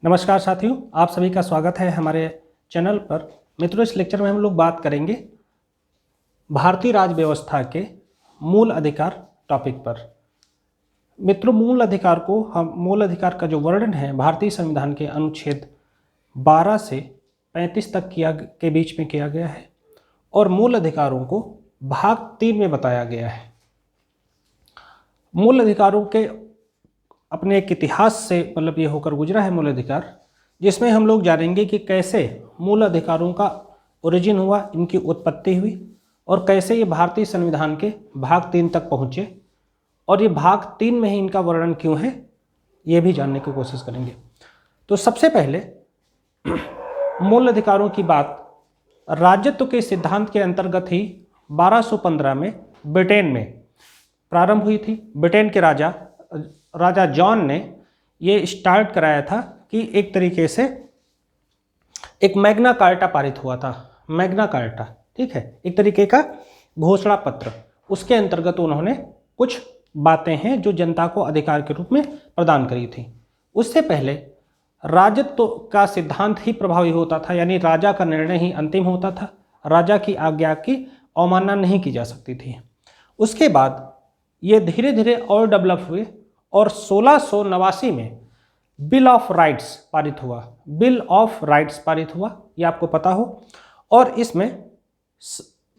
नमस्कार साथियों, आप सभी का स्वागत है हमारे चैनल पर। मित्रों, इस लेक्चर में हम लोग बात करेंगे भारतीय राज्य व्यवस्था के मूल अधिकार टॉपिक पर। मित्रों, मूल अधिकार का जो वर्णन है भारतीय संविधान के अनुच्छेद 12 से 35 तक के बीच में किया गया है और मूल अधिकारों को भाग 3 में बताया गया है। मूल अधिकारों के अपने एक इतिहास से ये होकर गुजरा है मूल अधिकार, जिसमें हम लोग जानेंगे कि कैसे मूल अधिकारों का ओरिजिन हुआ, इनकी उत्पत्ति हुई और कैसे ये भारतीय संविधान के भाग 3 तक पहुँचे और ये भाग 3 में ही इनका वर्णन क्यों है, ये भी जानने की कोशिश करेंगे। तो सबसे पहले मूल अधिकारों की बात राज्यत्व के सिद्धांत के अंतर्गत ही 1215 में ब्रिटेन में प्रारंभ हुई थी। ब्रिटेन के राजा जॉन ने ये स्टार्ट कराया था कि एक तरीके से एक मैग्ना कार्टा पारित हुआ था। मैग्ना कार्टा, ठीक है, एक तरीके का घोषणा पत्र। उसके अंतर्गत उन्होंने कुछ बातें हैं जो जनता को अधिकार के रूप में प्रदान करी थी। उससे पहले राजत्व का सिद्धांत ही प्रभावी होता था, यानी राजा का निर्णय ही अंतिम होता था। राजा की आज्ञा की अवमानना नहीं की जा सकती थी। उसके बाद ये धीरे धीरे और डेवलप हुए और 1689 में बिल ऑफ राइट्स पारित हुआ। बिल ऑफ राइट्स पारित हुआ, ये आपको पता हो। और इसमें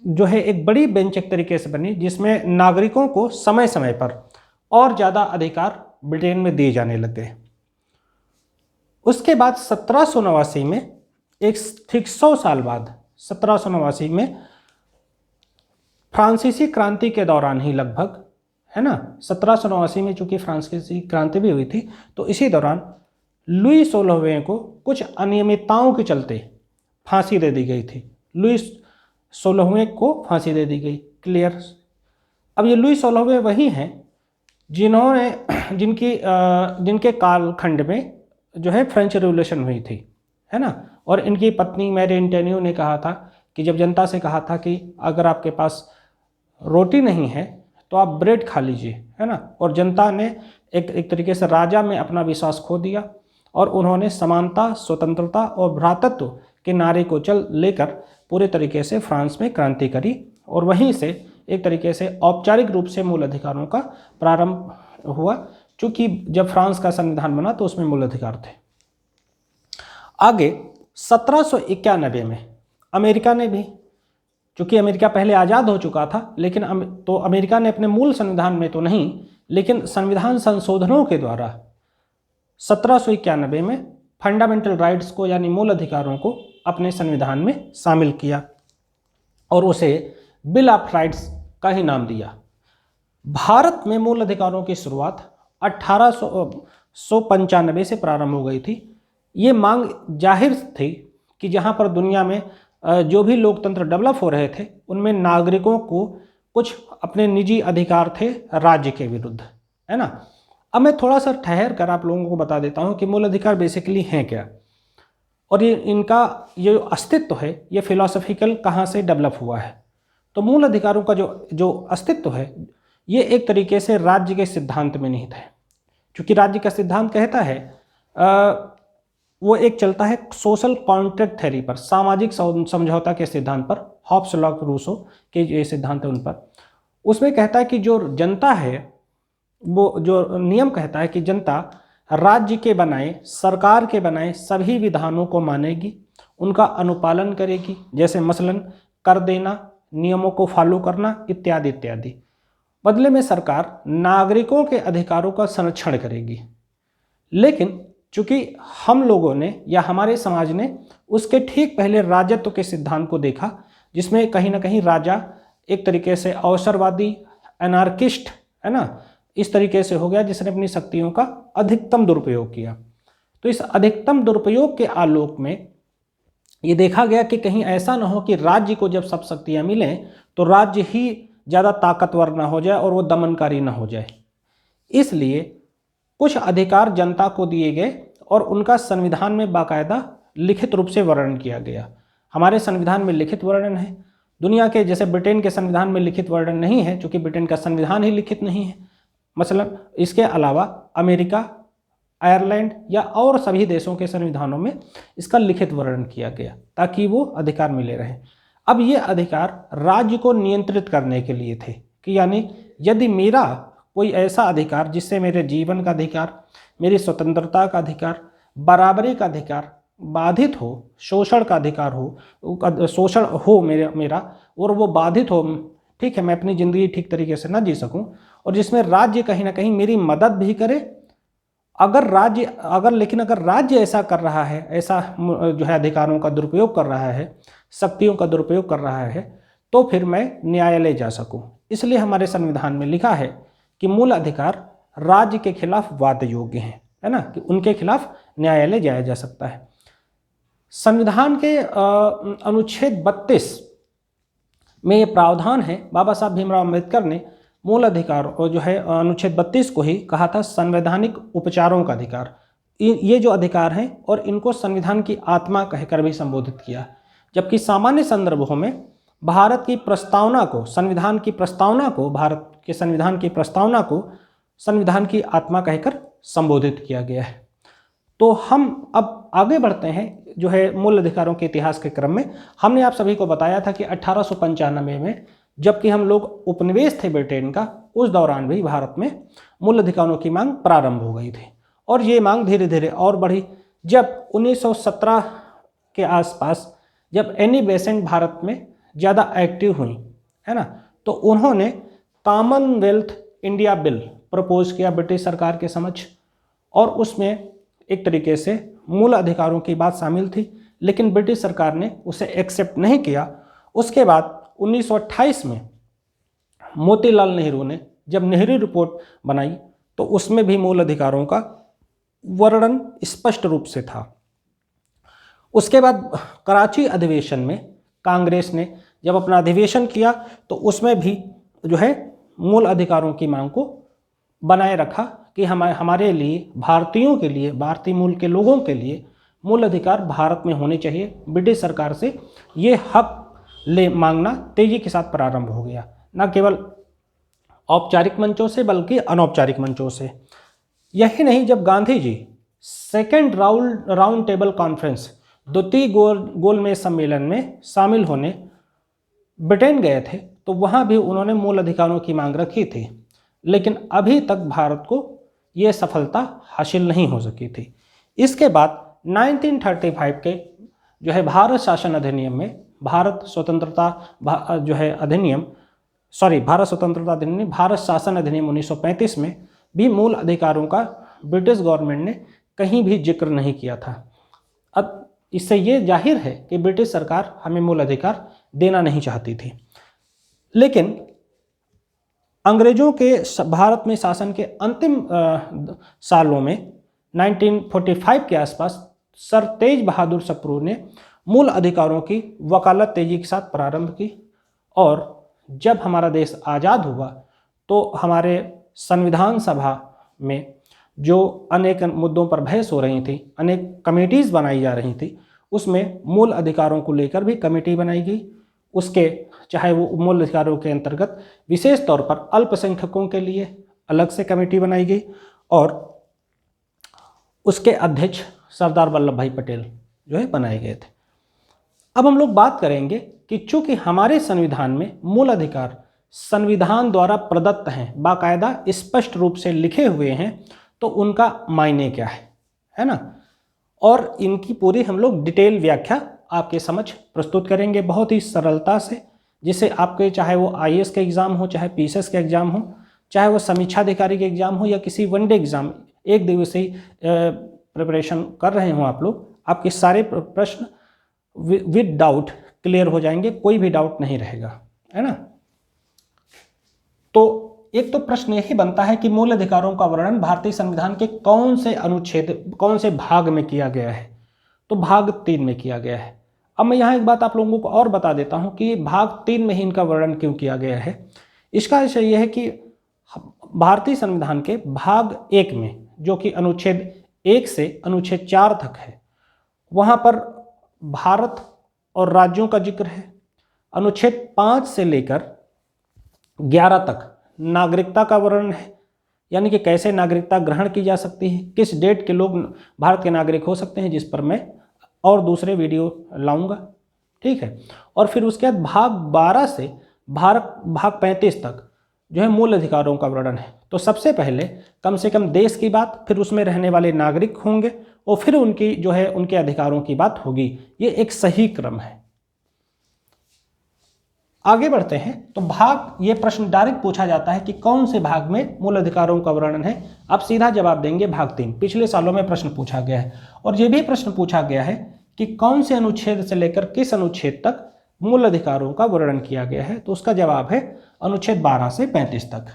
जो है एक बड़ी बेंच एक तरीके से बनी, जिसमें नागरिकों को समय समय पर और ज़्यादा अधिकार ब्रिटेन में दिए जाने लग गए। उसके बाद 1789 में, एक ठीक 100 साल बाद 1789 में फ्रांसीसी क्रांति के दौरान ही लगभग, है ना, 1789 में चूंकि फ्रांसीसी क्रांति भी हुई थी, तो इसी दौरान लुई 16वें को कुछ अनियमितताओं के चलते फांसी दे दी गई थी। लुई 16वें को फांसी दे दी गई, क्लियर। अब ये लुई 16वें वही हैं जिनके कालखंड में जो है फ्रेंच रिवॉल्यूशन हुई थी, है ना। और इनकी पत्नी मैरी एंटोनियो ने कहा था कि जब जनता से कहा था कि अगर आपके पास रोटी नहीं है तो आप ब्रेड खा लीजिए, है ना। और जनता ने एक तरीके से राजा में अपना विश्वास खो दिया और उन्होंने समानता, स्वतंत्रता और भ्रातृत्व के नारे को लेकर पूरे तरीके से फ्रांस में क्रांति करी। और वहीं से एक तरीके से औपचारिक रूप से मूल अधिकारों का प्रारंभ हुआ, चूँकि जब फ्रांस का संविधान बना तो उसमें मूल अधिकार थे। आगे 1791 में अमेरिका ने भी, चूँकि अमेरिका पहले आज़ाद हो चुका था, लेकिन अमेरिका ने अपने मूल संविधान में तो नहीं, लेकिन संविधान संशोधनों के द्वारा 1791 में फंडामेंटल राइट्स को, यानी मूल अधिकारों को अपने संविधान में शामिल किया और उसे बिल ऑफ राइट्स का ही नाम दिया। भारत में मूल अधिकारों की शुरुआत 1895 से प्रारंभ हो गई थी। ये मांग जाहिर थी कि जहाँ पर दुनिया में जो भी लोकतंत्र डेवलप हो रहे थे, उनमें नागरिकों को कुछ अपने निजी अधिकार थे राज्य के विरुद्ध, है ना। अब मैं थोड़ा सा ठहर कर आप लोगों को बता देता हूँ कि मूल अधिकार बेसिकली हैं क्या, और इनका ये अस्तित्व है, ये फिलॉसफिकल कहाँ से डेवलप हुआ है। तो मूल अधिकारों का जो अस्तित्व है, ये एक तरीके से राज्य के सिद्धांत में निहित है। क्योंकि राज्य का सिद्धांत कहता है, वो एक चलता है सोशल कॉन्ट्रैक्ट थ्योरी पर, सामाजिक समझौता के सिद्धांत पर। हॉब्स, लॉक, रूसो के ये सिद्धांत है उन पर। उसमें कहता है कि जो जनता है, वो जो नियम कहता है कि जनता राज्य के बनाए, सरकार के बनाए सभी विधानों को मानेगी, उनका अनुपालन करेगी, जैसे मसलन कर देना, नियमों को फॉलो करना, इत्यादि इत्यादि। बदले में सरकार नागरिकों के अधिकारों का संरक्षण करेगी। लेकिन चूंकि हम लोगों ने या हमारे समाज ने उसके ठीक पहले राजत्व के सिद्धांत को देखा, जिसमें कहीं ना कहीं राजा एक तरीके से अवसरवादी, एनार्किस्ट, है ना, इस तरीके से हो गया, जिसने अपनी शक्तियों का अधिकतम दुरुपयोग किया। तो इस अधिकतम दुरुपयोग के आलोक में ये देखा गया कि कहीं ऐसा ना हो कि राज्य को जब सब शक्तियाँ मिलें तो राज्य ही ज़्यादा ताकतवर ना हो जाए और वो दमनकारी ना हो जाए। इसलिए कुछ अधिकार जनता को दिए गए और उनका संविधान में बाकायदा लिखित रूप से वर्णन किया गया। हमारे संविधान में लिखित वर्णन है, दुनिया के जैसे ब्रिटेन के संविधान में लिखित वर्णन नहीं है, क्योंकि ब्रिटेन का संविधान ही लिखित नहीं है। मसलन इसके अलावा अमेरिका आयरलैंड या और सभी देशों के संविधानों में इसका लिखित वर्णन किया गया ताकि वो अधिकार मिले रहे। अब ये अधिकार राज्य को नियंत्रित करने के लिए थे कि यानी यदि मेरा कोई ऐसा अधिकार जिससे मेरे जीवन का अधिकार, मेरी स्वतंत्रता का अधिकार, बराबरी का अधिकार बाधित हो, शोषण का अधिकार हो, शोषण हो मेरा और वो बाधित हो, ठीक है, मैं अपनी ज़िंदगी ठीक तरीके से ना जी सकूं, और जिसमें राज्य कहीं ना कहीं मेरी मदद भी करे, लेकिन अगर राज्य ऐसा कर रहा है, ऐसा जो है अधिकारों का दुरुपयोग कर रहा है, शक्तियों का दुरुपयोग कर रहा है, तो फिर मैं न्यायालय जा सकूं। इसलिए हमारे संविधान में लिखा है कि मूल अधिकार राज्य के खिलाफ वाद योग्य हैं, है ना, कि उनके खिलाफ न्यायालय जाया जा सकता है। संविधान के अनुच्छेद 32 में ये प्रावधान है, बाबा साहब भीमराव अम्बेडकर ने मूल अधिकार और जो है अनुच्छेद 32 को ही कहा था संवैधानिक उपचारों का अधिकार। ये जो अधिकार हैं और इनको संविधान की आत्मा कहकर भी संबोधित किया, जबकि सामान्य संदर्भों में भारत की प्रस्तावना को, संविधान की प्रस्तावना को, भारत के संविधान की प्रस्तावना को संविधान की आत्मा कहकर संबोधित किया गया है। तो हम अब आगे बढ़ते हैं जो है मूल अधिकारों के इतिहास के क्रम में। हमने आप सभी को बताया था कि 1895 में जबकि हम लोग उपनिवेश थे ब्रिटेन का, उस दौरान भी भारत में मूल अधिकारों की मांग प्रारंभ हो गई थी और ये मांग धीरे धीरे और बढ़ी। जब 1917 के आसपास जब एनी बेसेंट भारत में ज़्यादा एक्टिव हुई, है ना, तो उन्होंने कॉमनवेल्थ इंडिया बिल प्रपोज किया ब्रिटिश सरकार के समक्ष, और उसमें एक तरीके से मूल अधिकारों की बात शामिल थी, लेकिन ब्रिटिश सरकार ने उसे एक्सेप्ट नहीं किया। उसके बाद 1928 में मोतीलाल नेहरू ने जब नेहरू रिपोर्ट बनाई तो उसमें भी मूल अधिकारों का वर्णन स्पष्ट रूप से था। उसके बाद कराची अधिवेशन में कांग्रेस ने जब अपना अधिवेशन किया तो उसमें भी जो है मूल अधिकारों की मांग को बनाए रखा कि हमारे लिए, भारतीयों के लिए, भारतीय मूल के लोगों के लिए मूल अधिकार भारत में होने चाहिए। ब्रिटिश सरकार से ये हक मांगना तेजी के साथ प्रारंभ हो गया, न केवल औपचारिक मंचों से बल्कि अनौपचारिक मंचों से। यही नहीं, जब Gandhi ji second round table conference, द्वितीय गोलमेज सम्मेलन में शामिल होने ब्रिटेन गए थे तो वहाँ भी उन्होंने मूल अधिकारों की मांग रखी थी, लेकिन अभी तक भारत को ये सफलता हासिल नहीं हो सकी थी। इसके बाद 1935 के जो है भारत शासन अधिनियम में, भारत स्वतंत्रता अधिनियम 1935 में भी मूल अधिकारों का ब्रिटिश गवर्नमेंट ने कहीं भी जिक्र नहीं किया था। अब इससे ये जाहिर है कि ब्रिटिश सरकार हमें मूल अधिकार देना नहीं चाहती थी। लेकिन अंग्रेजों के भारत में शासन के अंतिम सालों में 1945 के आसपास सर तेज बहादुर सप्रू ने मूल अधिकारों की वकालत तेजी के साथ प्रारंभ की, और जब हमारा देश आज़ाद हुआ तो हमारे संविधान सभा में जो अनेक मुद्दों पर बहस हो रही थी, अनेक कमेटीज़ बनाई जा रही थी, उसमें मूल अधिकारों को लेकर भी कमेटी बनाई गई। उसके चाहे वो मूल अधिकारों के अंतर्गत विशेष तौर पर अल्पसंख्यकों के लिए अलग से कमेटी बनाई गई और उसके अध्यक्ष सरदार वल्लभ भाई पटेल जो है बनाए गए थे। अब हम लोग बात करेंगे कि चूंकि हमारे संविधान में मूल अधिकार संविधान द्वारा प्रदत्त हैं, बाकायदा स्पष्ट रूप से लिखे हुए हैं, तो उनका मायने क्या है ना, और इनकी पूरी हम लोग डिटेल व्याख्या आपके समक्ष प्रस्तुत करेंगे बहुत ही सरलता से, जिसे आपके चाहे वो IAS के एग्ज़ाम हो, चाहे PCS के एग्ज़ाम हो, चाहे वो समीक्षा अधिकारी के एग्ज़ाम हो या किसी वनडे एग्ज़ाम, एक दिवसीय प्रिपरेशन कर रहे हो आप लोग, आपके सारे प्रश्न विद डाउट क्लियर हो जाएंगे, कोई भी डाउट नहीं रहेगा, है ना। तो एक तो प्रश्न यही बनता है कि मूल अधिकारों का वर्णन भारतीय संविधान के कौन से अनुच्छेद, कौन से भाग में किया गया है, तो भाग 3 में किया गया है। अब मैं यहाँ एक बात आप लोगों को और बता देता हूँ कि भाग 3 में ही इनका वर्णन क्यों किया गया है। इसका विषय यह है कि भारतीय संविधान के भाग 1 में, जो कि अनुच्छेद 1 से अनुच्छेद 4 तक है, वहाँ पर भारत और राज्यों का जिक्र है। अनुच्छेद 5 से लेकर 11 तक नागरिकता का वर्णन है, यानी कि कैसे नागरिकता ग्रहण की जा सकती है, किस डेट के लोग भारत के नागरिक हो सकते हैं, जिस पर मैं और दूसरे वीडियो लाऊंगा। ठीक है। और फिर उसके बाद भाग 12 से भाग 35 तक जो है मूल अधिकारों का वर्णन है। तो सबसे पहले कम से कम देश की बात, फिर उसमें रहने वाले नागरिक होंगे और फिर उनकी जो है उनके अधिकारों की बात होगी। ये एक सही क्रम है। आगे बढ़ते हैं। तो ये प्रश्न डायरेक्ट पूछा जाता है कि कौन से भाग में मूल अधिकारों का वर्णन है। आप सीधा जवाब देंगे भाग 3। पिछले सालों में प्रश्न पूछा गया है। और यह भी प्रश्न पूछा गया है कि कौन से अनुच्छेद से लेकर किस अनुच्छेद तक मूल अधिकारों का वर्णन किया गया है। तो उसका जवाब है अनुच्छेद 12 से 35 तक।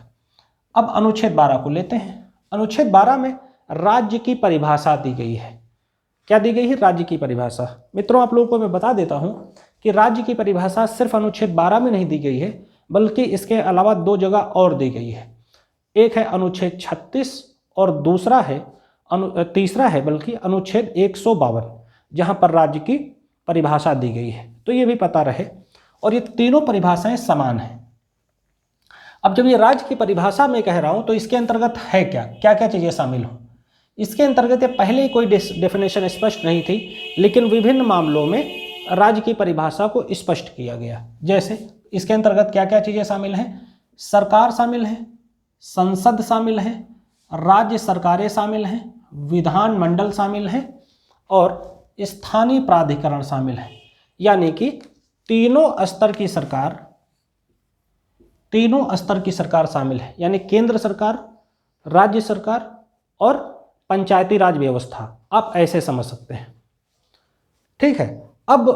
अब अनुच्छेद 12 को लेते हैं। अनुच्छेद 12 में राज्य की परिभाषा दी गई है। क्या दी गई है? राज्य की परिभाषा। मित्रों, आप लोगों को मैं बता देता हूं कि राज्य की परिभाषा सिर्फ अनुच्छेद 12 में नहीं दी गई है, बल्कि इसके अलावा 2 जगह और दी गई है। एक है अनुच्छेद 36 और तीसरा है बल्कि अनुच्छेद 152, जहां पर राज्य की परिभाषा दी गई है। तो ये भी पता रहे। और ये तीनों परिभाषाएं समान हैं। अब जब ये राज्य की परिभाषा में कह रहा हूं तो इसके अंतर्गत है क्या क्या चीजें शामिल हो। इसके अंतर्गत पहले ही कोई डेफिनेशन स्पष्ट नहीं थी, लेकिन विभिन्न मामलों में राज्य की परिभाषा को स्पष्ट किया गया। जैसे इसके अंतर्गत क्या क्या चीजें शामिल हैं? सरकार शामिल है, संसद शामिल है, राज्य सरकारें शामिल हैं, विधानमंडल शामिल है और स्थानीय प्राधिकरण शामिल है। यानी कि तीनों स्तर की सरकार शामिल है। यानी केंद्र सरकार, राज्य सरकार और पंचायती राज व्यवस्था, आप ऐसे समझ सकते हैं। ठीक है। अब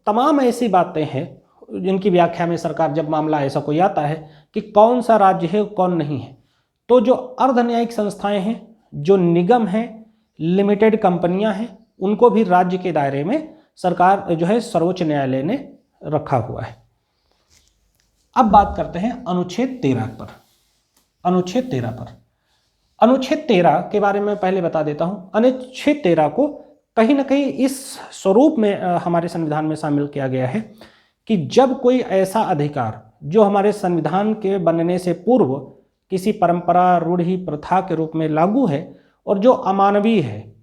तमाम ऐसी बातें हैं जिनकी व्याख्या में सरकार, जब मामला ऐसा कोई आता है कि कौन सा राज्य है कौन नहीं है, तो जो अर्धन्यायिक संस्थाएं हैं, जो निगम हैं, लिमिटेड कंपनियां हैं, उनको भी राज्य के दायरे में सरकार जो है सर्वोच्च न्यायालय ने रखा हुआ है। अब बात करते हैं अनुच्छेद 13 पर। अनुच्छेद 13 के बारे में पहले बता देता हूं। अनुच्छेद 13 को कहीं ना कहीं इस स्वरूप में हमारे संविधान में शामिल किया गया है कि जब कोई ऐसा अधिकार जो हमारे संविधान के बनने से पूर्व किसी परंपरा, रूढ़ि, प्रथा के रूप में लागू है और जो अमानवीय है,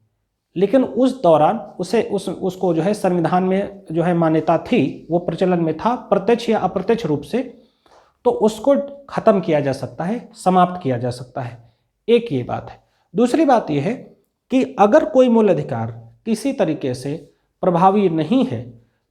लेकिन उस दौरान उसको जो है संविधान में जो है मान्यता थी, वो प्रचलन में था प्रत्यक्ष या अप्रत्यक्ष रूप से, तो उसको खत्म किया जा सकता है, समाप्त किया जा सकता है। एक ये बात है। दूसरी बात यह है कि अगर कोई मूल अधिकार किसी तरीके से प्रभावी नहीं है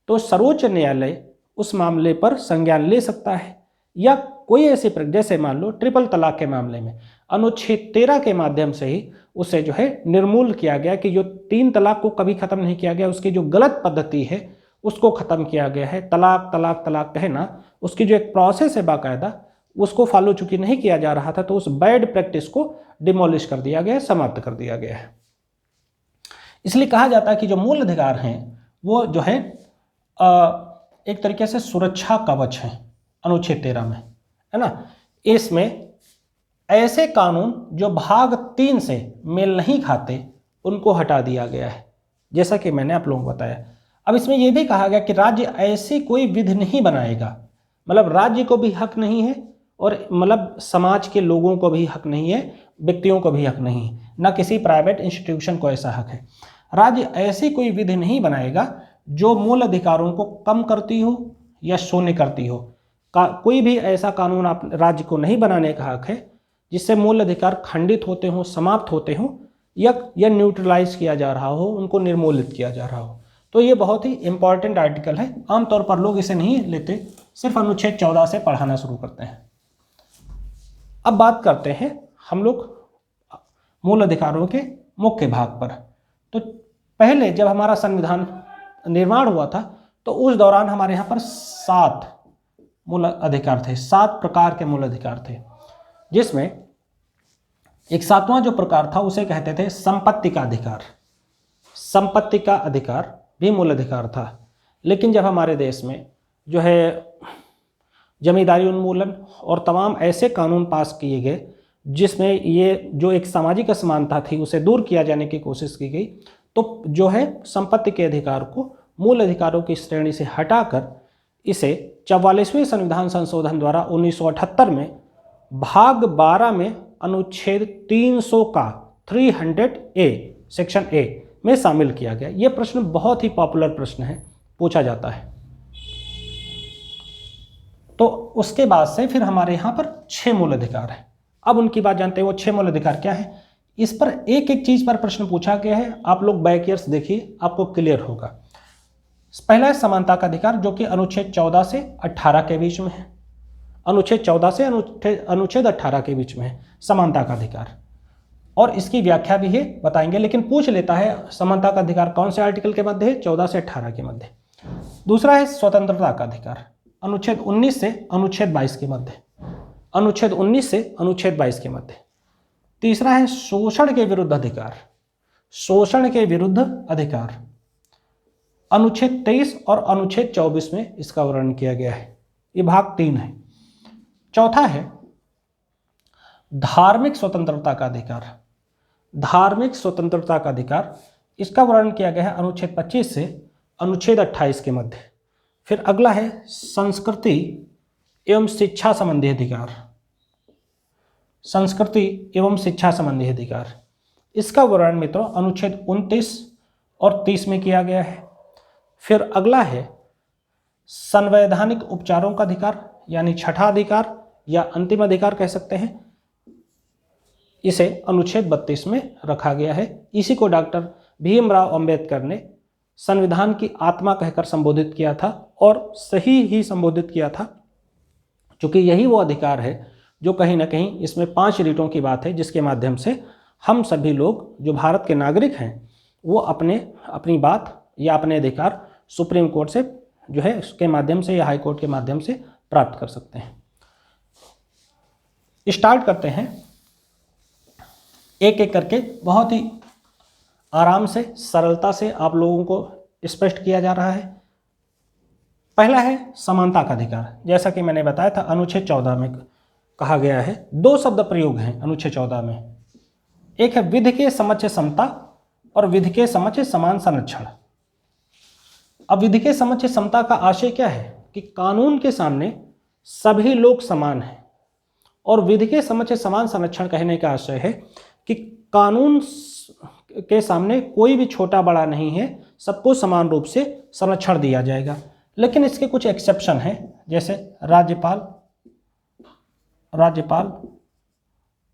तो सर्वोच्च न्यायालय उस मामले पर संज्ञान ले सकता है। या कोई ऐसी जैसे मान लो ट्रिपल तलाक के मामले में अनुच्छेद 13 के माध्यम से ही उसे जो है निर्मूल किया गया कि जो 3 तलाक को कभी खत्म नहीं किया गया, उसकी जो गलत पद्धति है उसको खत्म किया गया है। तलाक तलाक तलाक कहना, उसकी जो एक प्रोसेस है बाकायदा, उसको फॉलो चूंकि नहीं किया जा रहा था, तो उस बैड प्रैक्टिस को डिमोलिश कर दिया गया है, समाप्त कर दिया गया है। इसलिए कहा जाता है कि जो मूल अधिकार हैं वो जो है एक तरीके से सुरक्षा कवच है अनुच्छेद 13 में, है ना। इसमें ऐसे कानून जो भाग 3 से मेल नहीं खाते उनको हटा दिया गया है, जैसा कि मैंने आप लोगों को बताया। अब इसमें यह भी कहा गया कि राज्य ऐसी कोई विधि नहीं बनाएगा, मतलब राज्य को भी हक नहीं है और मतलब समाज के लोगों को भी हक नहीं है, व्यक्तियों को भी हक नहीं है, ना किसी प्राइवेट इंस्टीट्यूशन को ऐसा हक है। राज्य ऐसी कोई विधि नहीं बनाएगा जो मूल अधिकारों को कम करती हो या शून्य करती हो। कोई भी ऐसा कानून आप राज्य को नहीं बनाने का हक है जिससे मूल अधिकार खंडित होते हों, समाप्त होते हों या न्यूट्रलाइज किया जा रहा हो, उनको निर्मूलित किया जा रहा हो। तो ये बहुत ही इंपॉर्टेंट आर्टिकल है। आमतौर पर लोग इसे नहीं लेते, सिर्फ अनुच्छेद 14 से पढ़ाना शुरू करते हैं। अब बात करते हैं हम लोग मूल अधिकारों के मुख्य भाग पर। तो पहले जब हमारा संविधान निर्माण हुआ था तो उस दौरान हमारे यहाँ पर 7 मूल अधिकार थे, 7 प्रकार के मूल अधिकार थे, जिसमें एक 7वां जो प्रकार था उसे कहते थे संपत्ति का अधिकार। संपत्ति का अधिकार भी मूल अधिकार था। लेकिन जब हमारे देश में जो है जमींदारी उन्मूलन और तमाम ऐसे कानून पास किए गए जिसमें ये जो एक सामाजिक असमानता थी उसे दूर किया जाने की कोशिश की गई, तो जो है संपत्ति के अधिकार को मूल अधिकारों की श्रेणी से हटाकर इसे 44वें संविधान संशोधन द्वारा 1978 में भाग 12 में अनुच्छेद 300 का 300A सेक्शन ए में शामिल किया गया। यह प्रश्न बहुत ही पॉपुलर प्रश्न है, पूछा जाता है। तो उसके बाद से फिर हमारे यहाँ पर 6 मूल अधिकार हैं। अब उनकी बात जानते हैं, वो 6 मूल अधिकार क्या है। इस पर एक एक चीज पर प्रश्न पूछा गया है। आप लोग बैक ईयर्स देखिए, आपको क्लियर होगा। पहला है समानता का अधिकार, जो कि अनुच्छेद 14 से 18 के बीच में है। अनुच्छेद 14 से अनुच्छेद 18 के बीच में है समानता का अधिकार, और इसकी व्याख्या भी है बताएंगे। लेकिन पूछ लेता है समानता का अधिकार कौन से आर्टिकल के मध्य है, 14 से 18 के मध्य। दूसरा है स्वतंत्रता का अधिकार, अनुच्छेद 19 से अनुच्छेद 22 के मध्य, अनुच्छेद 19 से अनुच्छेद 22 के मध्य। तीसरा है शोषण के विरुद्ध अधिकार, शोषण के विरुद्ध अधिकार, अनुच्छेद 23 और अनुच्छेद 24 में इसका वर्णन किया गया है। ये भाग 3 है। चौथा है धार्मिक स्वतंत्रता का अधिकार, धार्मिक स्वतंत्रता का अधिकार, इसका वर्णन किया गया है अनुच्छेद 25 से अनुच्छेद 28 के मध्य। फिर अगला है संस्कृति एवं शिक्षा संबंधी अधिकार, संस्कृति एवं शिक्षा संबंधी अधिकार, इसका वर्णन मित्रों अनुच्छेद 29 और 30 में किया गया है। फिर अगला है संवैधानिक उपचारों का अधिकार, यानी छठा अधिकार या अंतिम अधिकार कह सकते हैं, इसे अनुच्छेद 32 में रखा गया है। इसी को डॉक्टर भीमराव अंबेडकर ने संविधान की आत्मा कहकर संबोधित किया था, और सही ही संबोधित किया था, क्योंकि यही वो अधिकार है जो कहीं ना कहीं इसमें 5 रीटों की बात है, जिसके माध्यम से हम सभी लोग जो भारत के नागरिक हैं वो अपनी बात या अपने अधिकार सुप्रीम कोर्ट से जो है उसके माध्यम से या हाई कोर्ट के माध्यम से प्राप्त कर सकते हैं। स्टार्ट करते हैं एक एक करके, बहुत ही आराम से सरलता से आप लोगों को स्पष्ट किया जा रहा है। पहला है समानता का अधिकार। जैसा कि मैंने बताया था अनुच्छेद 14 में कहा गया है, 2 शब्द प्रयोग हैं अनुच्छेद 14 में। एक है विधि के समक्ष समता और विधि के समक्ष समान संरक्षण। अब विधि के समक्ष समता का आशय क्या है कि कानून के सामने सभी लोग समान हैं, और विधि के समक्ष समान संरक्षण कहने का आशय है कि कानून के सामने कोई भी छोटा बड़ा नहीं है, सबको समान रूप से संरक्षण दिया जाएगा। लेकिन इसके कुछ एक्सेप्शन हैं, जैसे राज्यपाल,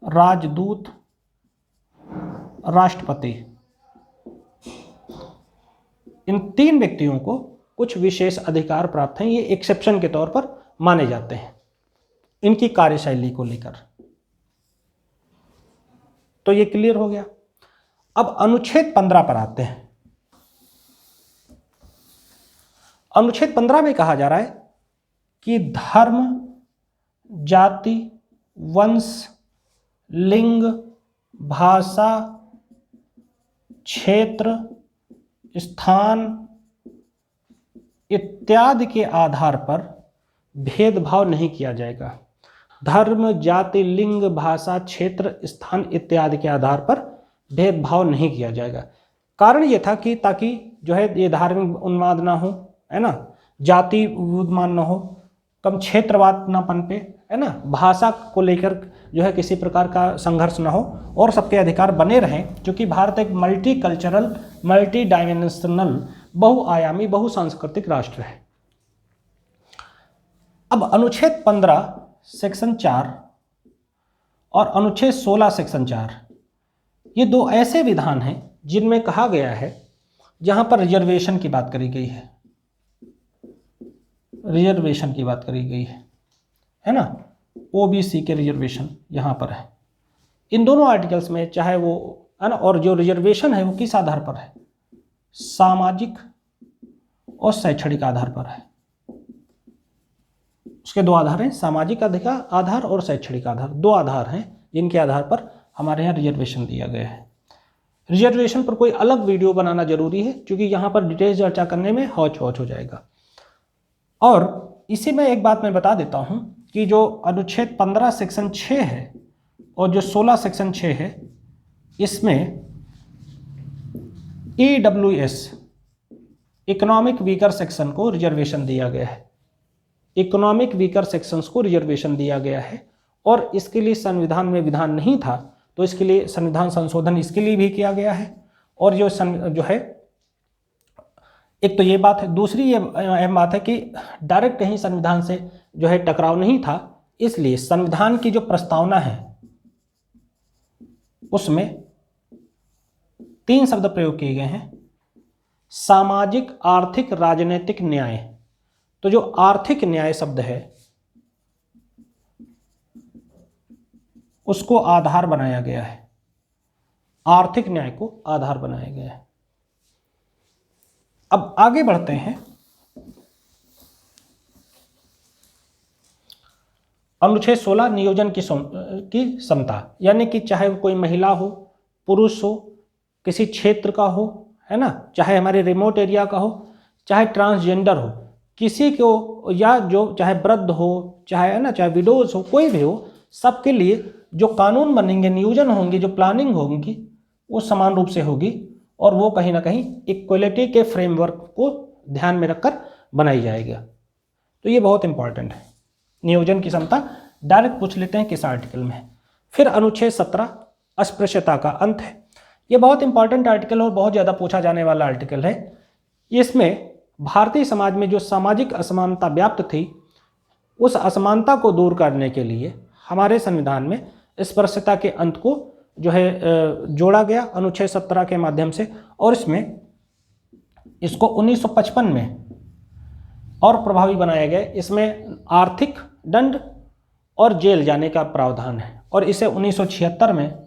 राजदूत, राष्ट्रपति। इन 3 व्यक्तियों को कुछ विशेष अधिकार प्राप्त हैं, ये एक्सेप्शन के तौर पर माने जाते हैं इनकी कार्यशैली को लेकर। तो ये क्लियर हो गया। अब अनुच्छेद 15 पर आते हैं। अनुच्छेद 15 में कहा जा रहा है कि धर्म, जाति, वंश, लिंग, भाषा, क्षेत्र, स्थान इत्यादि के आधार पर भेदभाव नहीं किया जाएगा। धर्म, जाति, लिंग, भाषा, क्षेत्र, स्थान इत्यादि के आधार पर भेदभाव नहीं किया जाएगा। कारण ये था कि ताकि जो है ये धार्मिक उन्माद ना हो, है ना, जाति उन्माद ना हो, कम क्षेत्रवाद ना पनपे, है ना, भाषा को लेकर जो है किसी प्रकार का संघर्ष ना हो, और सबके अधिकार बने रहें, क्योंकि भारत एक मल्टी कल्चरल, मल्टी डायमेंशनल, बहुआयामी, बहुसांस्कृतिक राष्ट्र है। अब अनुच्छेद 15 सेक्शन 4 और अनुच्छेद 16 सेक्शन 4, ये 2 ऐसे विधान हैं जिनमें कहा गया है, जहां पर रिजर्वेशन की बात करी गई है, रिजर्वेशन की बात करी गई है ना, ओबीसी के रिजर्वेशन यहां पर है इन दोनों आर्टिकल्स में, चाहे वो है ना। और जो रिजर्वेशन है वो किस आधार पर है, सामाजिक और शैक्षणिक आधार पर है। उसके 2 आधार हैं, सामाजिक अधिकार आधार और शैक्षणिक आधार, 2 आधार हैं जिनके आधार पर हमारे यहाँ रिजर्वेशन दिया गया है। रिजर्वेशन पर कोई अलग वीडियो बनाना जरूरी है, क्योंकि यहाँ पर डिटेल चर्चा करने में हौच पौच हो जाएगा। और इसी में एक बात मैं बता देता हूँ कि जो अनुच्छेद 15 सेक्शन 6 है और जो 16 सेक्शन 6 है, इसमें EWS इकोनॉमिक वीकर सेक्शन को रिजर्वेशन दिया गया है, इकोनॉमिक वीकर सेक्शंस को रिजर्वेशन दिया गया है। और इसके लिए संविधान में विधान नहीं था, तो इसके लिए संविधान संशोधन इसके लिए भी किया गया है। और जो है एक तो ये बात है, दूसरी ये अहम बात है कि डायरेक्ट कहीं संविधान से जो है टकराव नहीं था, इसलिए संविधान की जो प्रस्तावना है उसमें 3 शब्द प्रयोग किए गए हैं, सामाजिक, आर्थिक, राजनीतिक न्याय। तो जो आर्थिक न्याय शब्द है उसको आधार बनाया गया है, आर्थिक न्याय को आधार बनाया गया है। अब आगे बढ़ते हैं। अनुच्छेद 16 नियोजन की समता, यानी कि चाहे वो कोई महिला हो, पुरुष हो, किसी क्षेत्र का हो, है ना, चाहे हमारे रिमोट एरिया का हो, चाहे ट्रांसजेंडर हो, किसी को, या जो चाहे वृद्ध हो, चाहे, है ना, चाहे विडोज हो, कोई भी हो, सबके लिए जो कानून बनेंगे, नियोजन होंगे, जो प्लानिंग होगी, वो समान रूप से होगी और वो कहीं ना कहीं इक्वलिटी के फ्रेमवर्क को ध्यान में रखकर बनाई जाएगी। तो ये बहुत इंपॉर्टेंट है। नियोजन की क्षमता डायरेक्ट पूछ लेते हैं किस आर्टिकल में। फिर अनुच्छेद 17 अस्पृश्यता का अंत है। ये बहुत इंपॉर्टेंट आर्टिकल और बहुत ज़्यादा पूछा जाने वाला आर्टिकल है। इसमें भारतीय समाज में जो सामाजिक असमानता व्याप्त थी, उस असमानता को दूर करने के लिए हमारे संविधान में अस्पृश्यता के अंत को जो है जोड़ा गया अनुच्छेद 17 के माध्यम से, और इसमें इसको 1955 में और प्रभावी बनाया गया। इसमें आर्थिक दंड और जेल जाने का प्रावधान है, और इसे 1976 में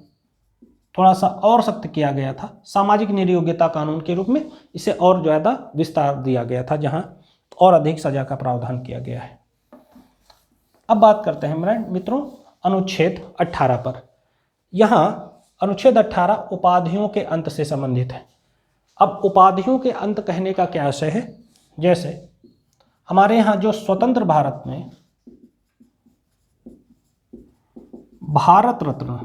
थोड़ा सा और सख्त किया गया था, सामाजिक निर्योग्यता कानून के रूप में इसे और ज़्यादा विस्तार दिया गया था, जहां और अधिक सजा का प्रावधान किया गया है। अब बात करते हैं मेरे मित्रों अनुच्छेद 18 पर। यहाँ अनुच्छेद 18 उपाधियों के अंत से संबंधित है। अब उपाधियों के अंत कहने का क्या आशय है, जैसे हमारे यहाँ जो स्वतंत्र भारत में भारत रत्न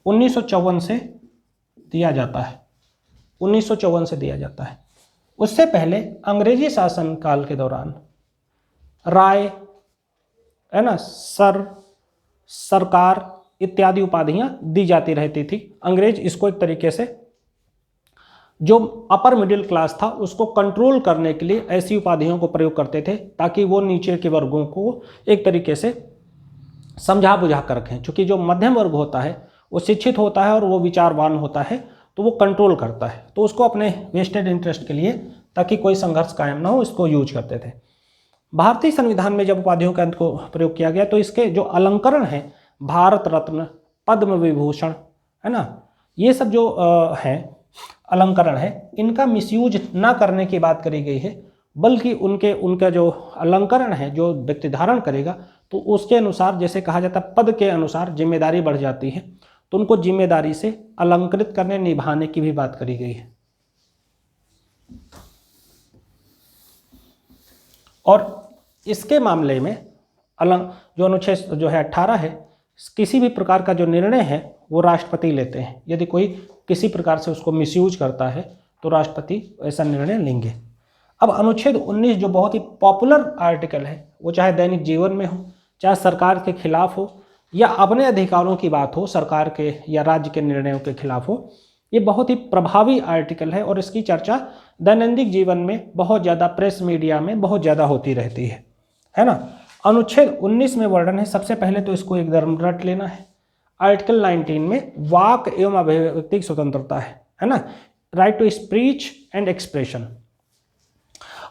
1954 से दिया जाता है, 1954 से दिया जाता है। उससे पहले अंग्रेजी शासन काल के दौरान राय, है ना, सर, सरकार इत्यादि उपाधियां दी जाती रहती थी। अंग्रेज इसको एक तरीके से जो अपर मिडिल क्लास था उसको कंट्रोल करने के लिए ऐसी उपाधियों को प्रयोग करते थे, ताकि वो नीचे के वर्गों को एक तरीके से समझा बुझा कर रखें। क्योंकि जो मध्यम वर्ग होता है वो शिक्षित होता है और वो विचारवान होता है, तो वो कंट्रोल करता है, तो उसको अपने वेस्टेड इंटरेस्ट के लिए, ताकि कोई संघर्ष कायम ना हो, इसको यूज करते थे। भारतीय संविधान में जब उपाधियों के अंत को प्रयोग किया गया, तो इसके जो अलंकरण है, भारत रत्न, पद्म विभूषण, है ना, ये सब जो है अलंकरण है, इनका मिसयूज ना करने की बात करी गई है, बल्कि उनका जो अलंकरण है, जो व्यक्ति धारण करेगा, तो उसके अनुसार, जैसे कहा जाता है पद के अनुसार जिम्मेदारी बढ़ जाती है, तो उनको जिम्मेदारी से अलंकृत करने, निभाने की भी बात करी गई है। और इसके मामले में जो अनुच्छेद जो है 18 है, किसी भी प्रकार का जो निर्णय है वो राष्ट्रपति लेते हैं। यदि कोई किसी प्रकार से उसको मिसयूज करता है तो राष्ट्रपति ऐसा निर्णय लेंगे। अब अनुच्छेद 19 जो बहुत ही पॉपुलर आर्टिकल है, वो चाहे दैनिक जीवन में हो, चाहे सरकार के खिलाफ हो, या अपने अधिकारों की बात हो, सरकार के या राज्य के निर्णयों के खिलाफ हो, ये बहुत ही प्रभावी आर्टिकल है और इसकी चर्चा दैनंदिन जीवन में बहुत ज़्यादा, प्रेस मीडिया में बहुत ज़्यादा होती रहती है ना। अनुच्छेद 19 में वर्णन है, सबसे पहले तो इसको एकदम रट लेना है। आर्टिकल 19 में वाक एवं अभिव्यक्ति की स्वतंत्रता है ना, right to speech and expression.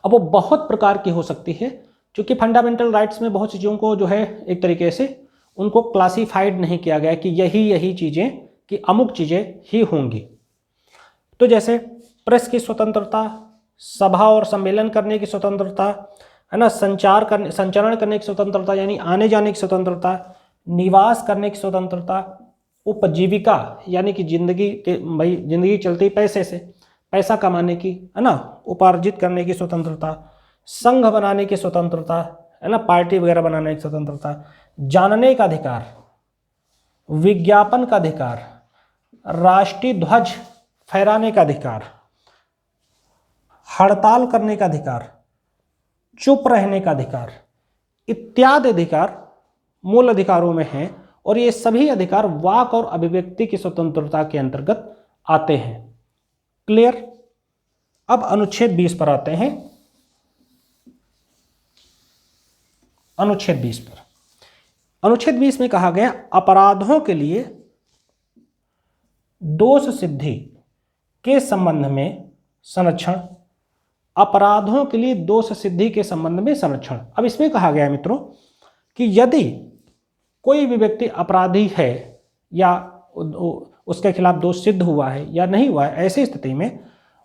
अब वो बहुत प्रकार की हो सकती है, क्योंकि फंडामेंटल राइट्स में बहुत चीज़ों को जो है एक तरीके से उनको क्लासिफाइड नहीं किया गया कि यही चीज़ें, कि अमुक चीज़ें ही होंगी। तो जैसे प्रेस की स्वतंत्रता, सभा और सम्मेलन करने की स्वतंत्रता, है ना, संचरण करने की स्वतंत्रता यानी आने जाने की स्वतंत्रता, निवास करने की स्वतंत्रता, उपजीविका यानी कि जिंदगी चलती पैसे से, पैसा कमाने की, है ना, उपार्जित करने की स्वतंत्रता, संघ बनाने की स्वतंत्रता, है ना, पार्टी वगैरह बनाने की स्वतंत्रता, जानने का अधिकार, विज्ञापन का अधिकार, राष्ट्रीय ध्वज फहराने का अधिकार, हड़ताल करने का अधिकार, चुप रहने का अधिकार, इत्यादि अधिकार मूल अधिकारों में हैं और ये सभी अधिकार वाक और अभिव्यक्ति की स्वतंत्रता के अंतर्गत आते हैं। क्लियर? अब अनुच्छेद 20 पर आते हैं। अनुच्छेद 20 पर, अनुच्छेद 20 में कहा गया अपराधों के लिए दोष सिद्धि के संबंध में संरक्षण। अपराधों के लिए दोष सिद्धि के संबंध में संरक्षण। अब इसमें कहा गया मित्रों कि यदि कोई भी व्यक्ति अपराधी है या उसके खिलाफ दोष सिद्ध हुआ है या नहीं हुआ है, ऐसी स्थिति में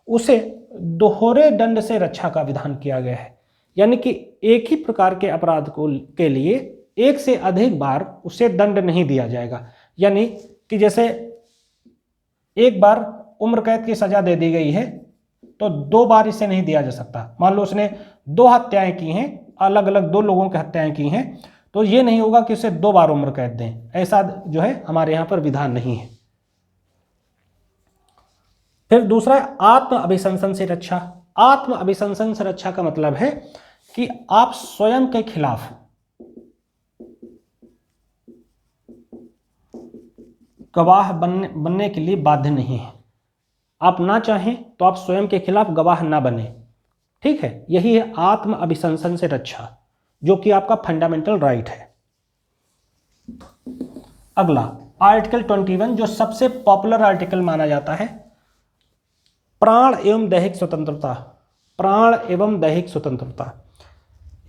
उसे दोहरे दंड से रक्षा का विधान किया गया है। यानी कि एक ही प्रकार के अपराध के लिए एक से अधिक बार उसे दंड नहीं दिया जाएगा। यानी कि जैसे एक बार उम्र कैद की सजा दे दी गई है तो 2 बार इसे नहीं दिया जा सकता। मान लो उसने 2 हत्याएं की हैं, अलग अलग 2 लोगों की हत्याएं की हैं, तो ये नहीं होगा कि उसे 2 बार उम्र कैद दें। ऐसा जो है हमारे यहां पर विधान नहीं है। फिर दूसरा है आत्म अभिशंसन से रक्षा। आत्म अभिशंसन से रक्षा का मतलब है कि आप स्वयं के खिलाफ गवाह बनने के लिए बाध्य नहीं है। आप ना चाहें तो आप स्वयं के खिलाफ गवाह ना बने। ठीक है, यही है आत्म अभिशंसन से रक्षा, जो कि आपका फंडामेंटल राइट है। अगला आर्टिकल 21, जो सबसे पॉपुलर आर्टिकल माना जाता है, प्राण एवं दैहिक स्वतंत्रता। प्राण एवं दैहिक स्वतंत्रता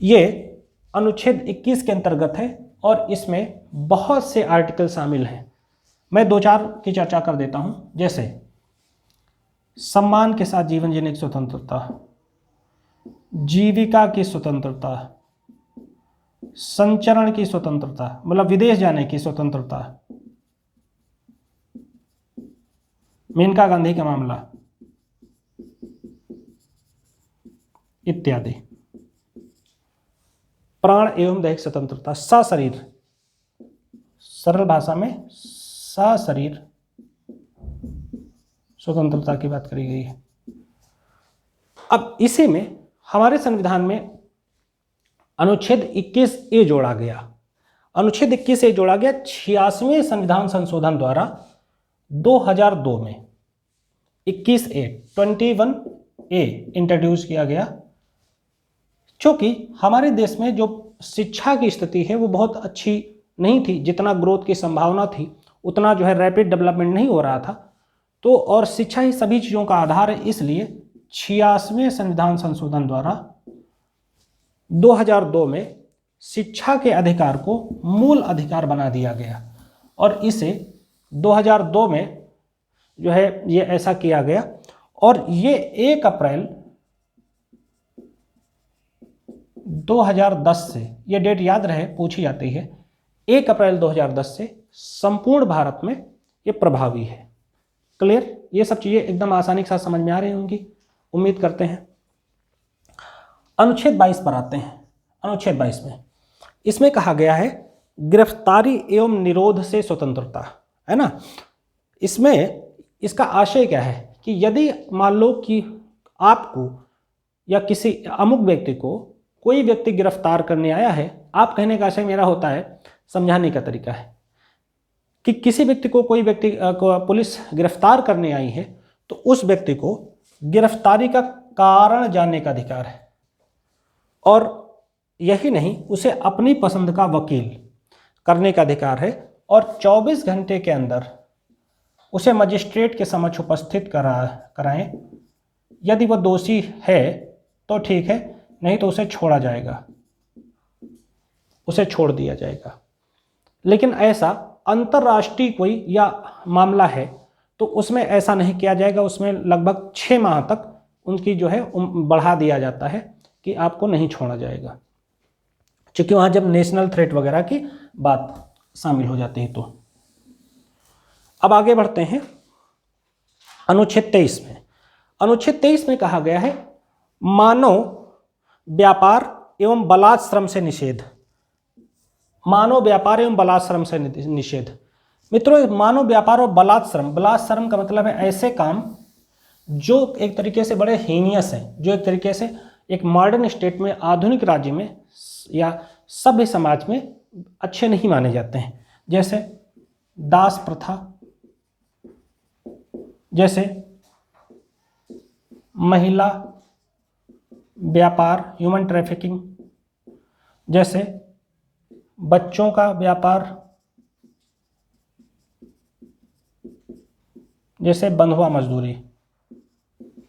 ये अनुच्छेद 21 के अंतर्गत है और इसमें बहुत से आर्टिकल शामिल हैं। मैं 2-4 की चर्चा कर देता हूं। जैसे सम्मान के साथ जीवन जीने की स्वतंत्रता, जीविका की स्वतंत्रता, संचरण की स्वतंत्रता मतलब विदेश जाने की स्वतंत्रता, मेनका गांधी का मामला इत्यादि। प्राण एवं दैहिक स्वतंत्रता, सशरीर, सरल भाषा में सशरीर स्वतंत्रता की बात करी गई है। अब इसी में हमारे संविधान में अनुच्छेद 21A जोड़ा गया। अनुच्छेद 21A जोड़ा गया 86वें संविधान संशोधन द्वारा 2002 में। 21A इंट्रोड्यूस किया गया, क्योंकि हमारे देश में जो शिक्षा की स्थिति है वो बहुत अच्छी नहीं थी। जितना ग्रोथ की संभावना थी उतना जो है रैपिड डेवलपमेंट नहीं हो रहा था। तो और शिक्षा ही सभी चीज़ों का आधार है, इसलिए 86वें संविधान संशोधन द्वारा 2002 में शिक्षा के अधिकार को मूल अधिकार बना दिया गया और इसे 2002 में जो है ये ऐसा किया गया। और ये 1 अप्रैल 2010 से, ये डेट याद रहे, पूछी जाती है, 1 अप्रैल 2010 से संपूर्ण भारत में ये प्रभावी है। क्लियर? ये सब चीज़ें एकदम आसानी के साथ समझ में आ रही होंगी, उम्मीद करते हैं। अनुच्छेद 22 पर आते हैं। अनुच्छेद 22 में इसमें कहा गया है गिरफ्तारी एवं निरोध से स्वतंत्रता, है ना। इसमें इसका आशय क्या है कि यदि मान लो कि आपको या किसी अमुक व्यक्ति को कोई व्यक्ति गिरफ्तार करने आया है, आप कहने का आशय मेरा होता है, समझाने का तरीका है कि किसी व्यक्ति को कोई व्यक्ति को पुलिस गिरफ्तार करने आई है तो उस व्यक्ति को गिरफ्तारी का कारण जानने का अधिकार है। और यही नहीं, उसे अपनी पसंद का वकील करने का अधिकार है और 24 घंटे के अंदर उसे मजिस्ट्रेट के समक्ष उपस्थित कराएं। यदि वह दोषी है तो ठीक है, नहीं तो उसे छोड़ा जाएगा, उसे छोड़ दिया जाएगा। लेकिन ऐसा अंतर्राष्ट्रीय कोई या मामला है तो उसमें ऐसा नहीं किया जाएगा। उसमें लगभग 6 माह तक उनकी जो है बढ़ा दिया जाता है कि आपको नहीं छोड़ा जाएगा, क्योंकि वहाँ जब नेशनल थ्रेट वगैरह की बात शामिल हो जाती है। तो अब आगे बढ़ते हैं अनुच्छेद 23 में। अनुच्छेद 23 में कहा गया है मानव व्यापार एवं बलात्श्रम से निषेध। मानव व्यापार एवं बलात्श्रम से निषेध। मित्रों, मानव व्यापार और बलात्श्रम, बलात्श्रम का मतलब है ऐसे काम जो एक तरीके से बड़े हीनियस हैं, जो एक तरीके से एक मॉडर्न स्टेट में, आधुनिक राज्य में या सभ्य समाज में अच्छे नहीं माने जाते हैं, जैसे दास प्रथा, जैसे महिला व्यापार, ह्यूमन ट्रैफिकिंग, जैसे बच्चों का व्यापार, जैसे बंधुआ मजदूरी,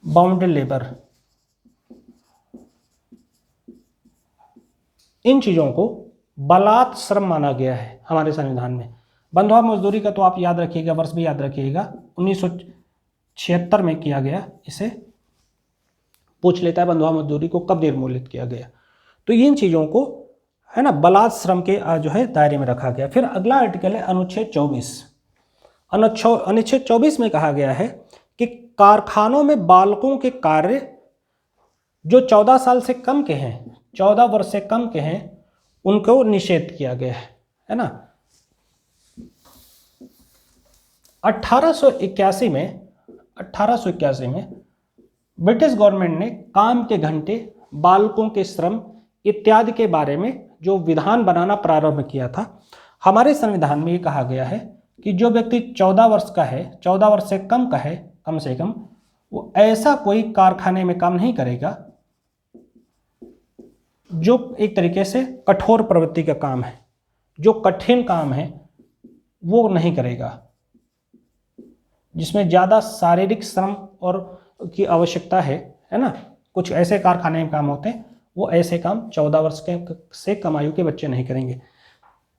बाउंडेड लेबर। इन चीज़ों को बलात् श्रम माना गया है हमारे संविधान में। बंधुआ मजदूरी का तो आप याद रखिएगा, वर्ष भी याद रखिएगा, 1976 में किया गया। इसे पूछ लेता है बंधुआ मजदूरी को कब निर्मूलित किया गया। तो इन चीज़ों को है ना बलात् श्रम के जो है दायरे में रखा गया। फिर अगला आर्टिकल है अनुच्छेद 24। अनुच्छेद 24 में कहा गया है कि कारखानों में बालकों के कार्य जो 14 साल से कम के हैं, 14 वर्ष से कम के हैं, उनको निषेध किया गया है ना। 1881 में ब्रिटिश गवर्नमेंट ने काम के घंटे, बालकों के श्रम इत्यादि के बारे में जो विधान बनाना प्रारंभ किया था। हमारे संविधान में ये कहा गया है कि जो व्यक्ति 14 वर्ष का है, 14 वर्ष से कम का है कम से कम, वो ऐसा कोई कारखाने में काम नहीं करेगा जो एक तरीके से कठोर प्रवृत्ति का काम है, जो कठिन काम है वो नहीं करेगा, जिसमें ज़्यादा शारीरिक श्रम और की आवश्यकता है ना। कुछ ऐसे कारखाने में काम होते हैं, वो ऐसे काम 14 वर्ष के से कम आयु के बच्चे नहीं करेंगे।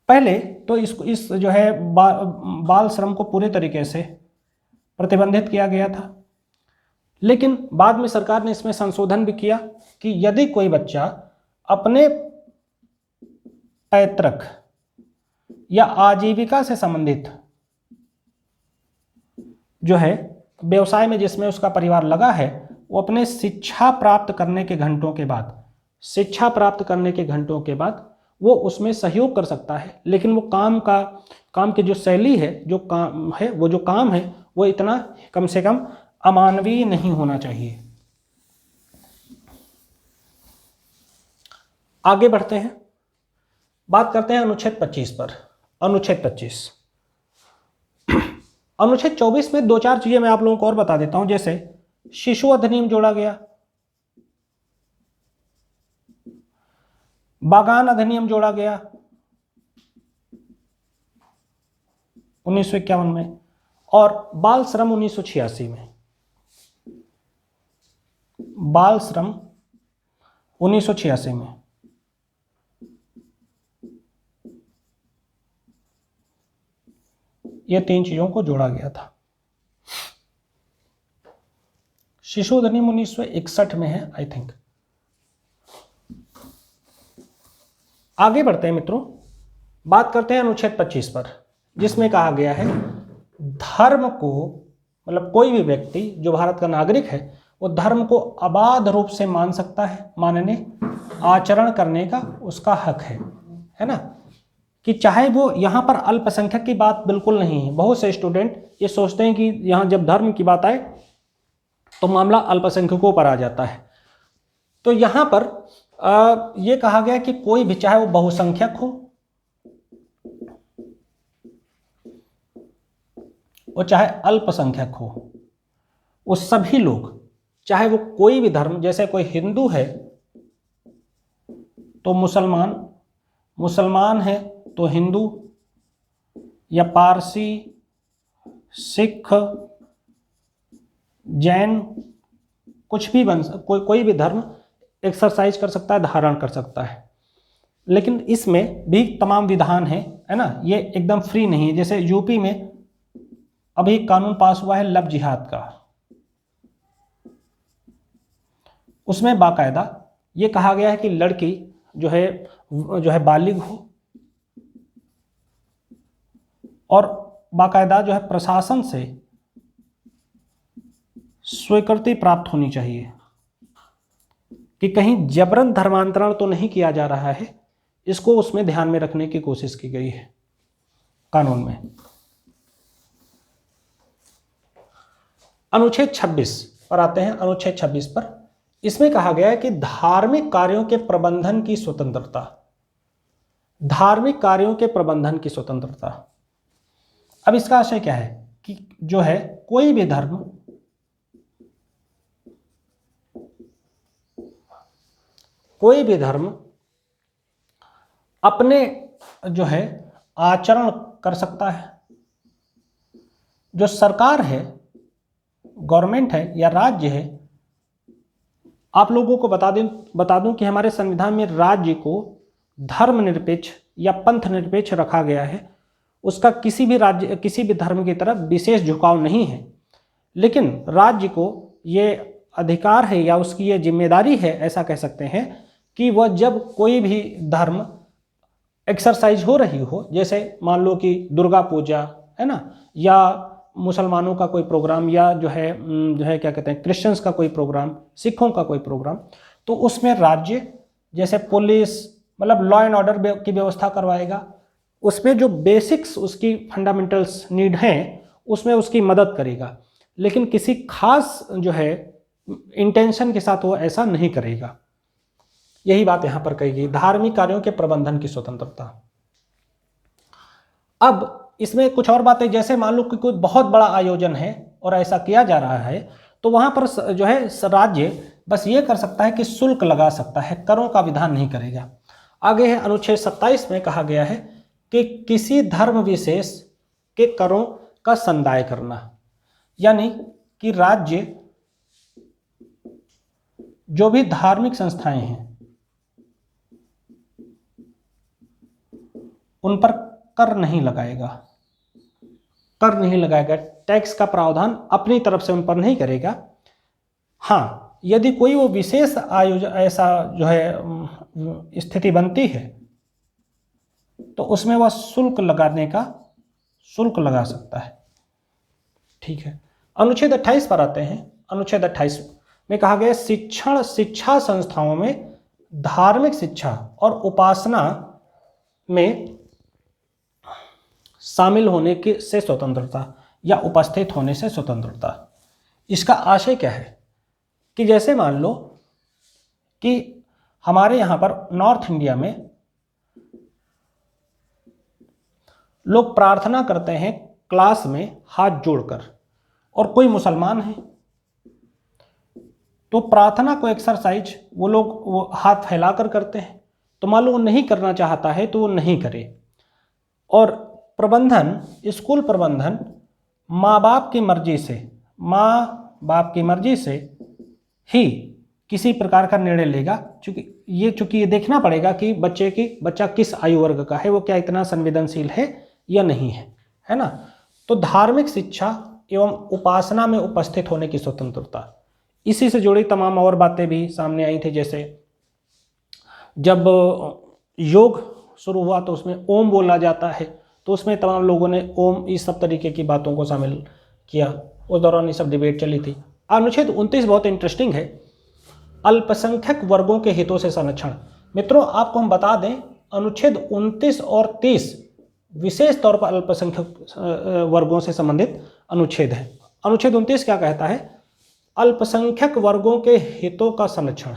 पहले तो इस जो है बाल श्रम को पूरे तरीके से प्रतिबंधित किया गया था, लेकिन बाद में सरकार ने इसमें संशोधन भी किया कि यदि कोई बच्चा अपने पैतृक या आजीविका से संबंधित जो है व्यवसाय में जिसमें उसका परिवार लगा है, वो अपने शिक्षा प्राप्त करने के घंटों के बाद वो उसमें सहयोग कर सकता है, लेकिन वो काम की जो शैली है, जो काम है वो इतना कम से कम अमानवीय नहीं होना चाहिए। आगे बढ़ते हैं, बात करते हैं अनुच्छेद 25 पर। अनुच्छेद 24 में 2-4 चीजें मैं आप लोगों को और बता देता हूं, जैसे शिशु अधिनियम जोड़ा गया, बागान अधिनियम जोड़ा गया 1951 में, और बाल श्रम 1986 में। बाल श्रम 1986 में ये 3 चीजों को जोड़ा गया था। शिशु अधिनियम 1961 में है आई थिंक। आगे बढ़ते हैं मित्रों, बात करते हैं अनुच्छेद 25 पर, जिसमें कहा गया है धर्म को, मतलब कोई भी व्यक्ति जो भारत का नागरिक है वो धर्म को अबाध रूप से मान सकता है, मानने आचरण करने का उसका हक है ना। कि चाहे वो यहाँ पर अल्पसंख्यक की बात बिल्कुल नहीं है। बहुत से स्टूडेंट ये सोचते हैं कि यहाँ जब धर्म की बात आए तो मामला अल्पसंख्यकों पर आ जाता है। तो यहाँ पर ये कहा गया कि कोई भी, चाहे वो बहुसंख्यक हो, वो चाहे अल्पसंख्यक हो, वो सभी लोग, चाहे वो कोई भी धर्म, जैसे कोई हिंदू है तो मुसलमान है तो हिंदू, या पारसी, सिख, जैन, कुछ भी कोई भी धर्म एक्सरसाइज कर सकता है, धारण कर सकता है। लेकिन इसमें भी तमाम विधान है ना, ये एकदम फ्री नहीं है। जैसे यूपी में अभी कानून पास हुआ है लव जिहाद का, उसमें बाकायदा ये कहा गया है कि लड़की जो है बालिग हो और बाकायदा जो है प्रशासन से स्वीकृति प्राप्त होनी चाहिए कि कहीं जबरन धर्मांतरण तो नहीं किया जा रहा है। इसको उसमें ध्यान में रखने की कोशिश की गई है कानून में। अनुच्छेद 26 पर आते हैं। अनुच्छेद 26 पर इसमें कहा गया है कि धार्मिक कार्यों के प्रबंधन की स्वतंत्रता, धार्मिक कार्यों के प्रबंधन की स्वतंत्रता। अब इसका आशय क्या है कि जो है कोई भी धर्म अपने जो है आचरण कर सकता है। जो सरकार है, गवर्नमेंट है या राज्य है, आप लोगों को बता दूं कि हमारे संविधान में राज्य को धर्मनिरपेक्ष या पंथ निरपेक्ष रखा गया है। उसका किसी भी धर्म की तरफ विशेष झुकाव नहीं है, लेकिन राज्य को ये अधिकार है या उसकी ये जिम्मेदारी है, ऐसा कह सकते हैं, कि वह जब कोई भी धर्म एक्सरसाइज हो रही हो, जैसे मान लो कि दुर्गा पूजा है ना, या मुसलमानों का कोई प्रोग्राम, या जो है क्या कहते हैं क्रिश्चियंस का कोई प्रोग्राम, सिखों का कोई प्रोग्राम, तो उसमें राज्य जैसे पुलिस मतलब लॉ एंड ऑर्डर की व्यवस्था करवाएगा। उसमें जो बेसिक्स उसकी फंडामेंटल्स नीड हैं उसमें उसकी मदद करेगा, लेकिन किसी खास जो है इंटेंशन के साथ वो ऐसा नहीं करेगा। यही बात यहां पर कही गई, धार्मिक कार्यों के प्रबंधन की स्वतंत्रता। अब इसमें कुछ और बातें, जैसे मान लो कि कोई बहुत बड़ा आयोजन है और ऐसा किया जा रहा है, तो वहां पर जो है राज्य बस ये कर सकता है कि शुल्क लगा सकता है, करों का विधान नहीं करेगा। आगे है अनुच्छेद 27 में कहा गया है कि किसी धर्म विशेष के करों का संदाय करना, यानी कि राज्य जो भी धार्मिक संस्थाएं हैं उन पर कर नहीं लगाएगा, टैक्स का प्रावधान अपनी तरफ से उन पर नहीं करेगा। हाँ, यदि कोई वो विशेष आयोजन ऐसा जो है स्थिति बनती है तो उसमें वह शुल्क लगा सकता है। ठीक है, अनुच्छेद 28 पर आते हैं। अनुच्छेद 28 में कहा गया शिक्षा संस्थाओं में धार्मिक शिक्षा और उपासना में शामिल होने की से स्वतंत्रता या उपस्थित होने से स्वतंत्रता। इसका आशय क्या है कि जैसे मान लो कि हमारे यहाँ पर नॉर्थ इंडिया में लोग प्रार्थना करते हैं क्लास में हाथ जोड़कर, और कोई मुसलमान है तो प्रार्थना को एक्सरसाइज वो हाथ फैलाकर करते हैं। तो मान लो वो नहीं करना चाहता है तो वो नहीं करे। और स्कूल प्रबंधन माँ बाप की मर्जी से ही किसी प्रकार का निर्णय लेगा, चूंकि ये देखना पड़ेगा कि बच्चा किस आयु वर्ग का है, वो क्या इतना संवेदनशील है या नहीं है ना। तो धार्मिक शिक्षा एवं उपासना में उपस्थित होने की स्वतंत्रता, इसी से जुड़ी तमाम और बातें भी सामने आई थी। जैसे जब योग शुरू हुआ तो उसमें ओम बोला जाता है, तो उसमें तमाम लोगों ने ओम इस सब तरीके की बातों को शामिल किया। उस दौरान ये सब डिबेट चली थी। अनुच्छेद 29 बहुत इंटरेस्टिंग है, अल्पसंख्यक वर्गों के हितों से संरक्षण। मित्रों, आपको हम बता दें, अनुच्छेद 29 और 30 विशेष तौर पर अल्पसंख्यक वर्गों से संबंधित अनुच्छेद है। अनुच्छेद 29 क्या कहता है? अल्पसंख्यक वर्गों के हितों का संरक्षण।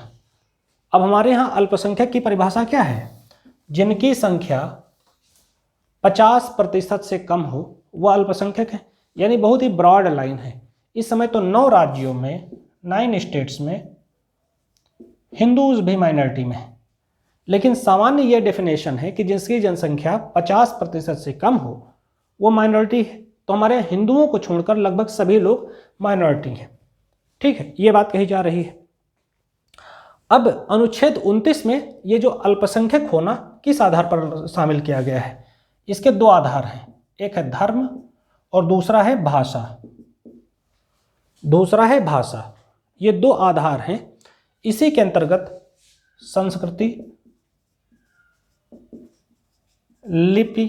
अब हमारे यहाँ अल्पसंख्यक की परिभाषा क्या है? जिनकी संख्या 50% से कम हो वह अल्पसंख्यक है, यानी बहुत ही ब्रॉड लाइन है। इस समय तो 9 राज्यों में 9 स्टेट्स में हिंदूज भी माइनॉरिटी में है, लेकिन सामान्य यह डेफिनेशन है कि जिसकी जनसंख्या 50% से कम हो वो माइनॉरिटी है। तो हमारे हिंदुओं को छोड़कर लगभग सभी लोग माइनॉरिटी हैं। ठीक है, ये बात कही जा रही है। अब अनुच्छेद 29 में ये जो अल्पसंख्यक होना किस आधार पर शामिल किया गया है? इसके 2 आधार हैं, एक है धर्म और दूसरा है भाषा। ये 2 आधार हैं। इसी के अंतर्गत संस्कृति, लिपि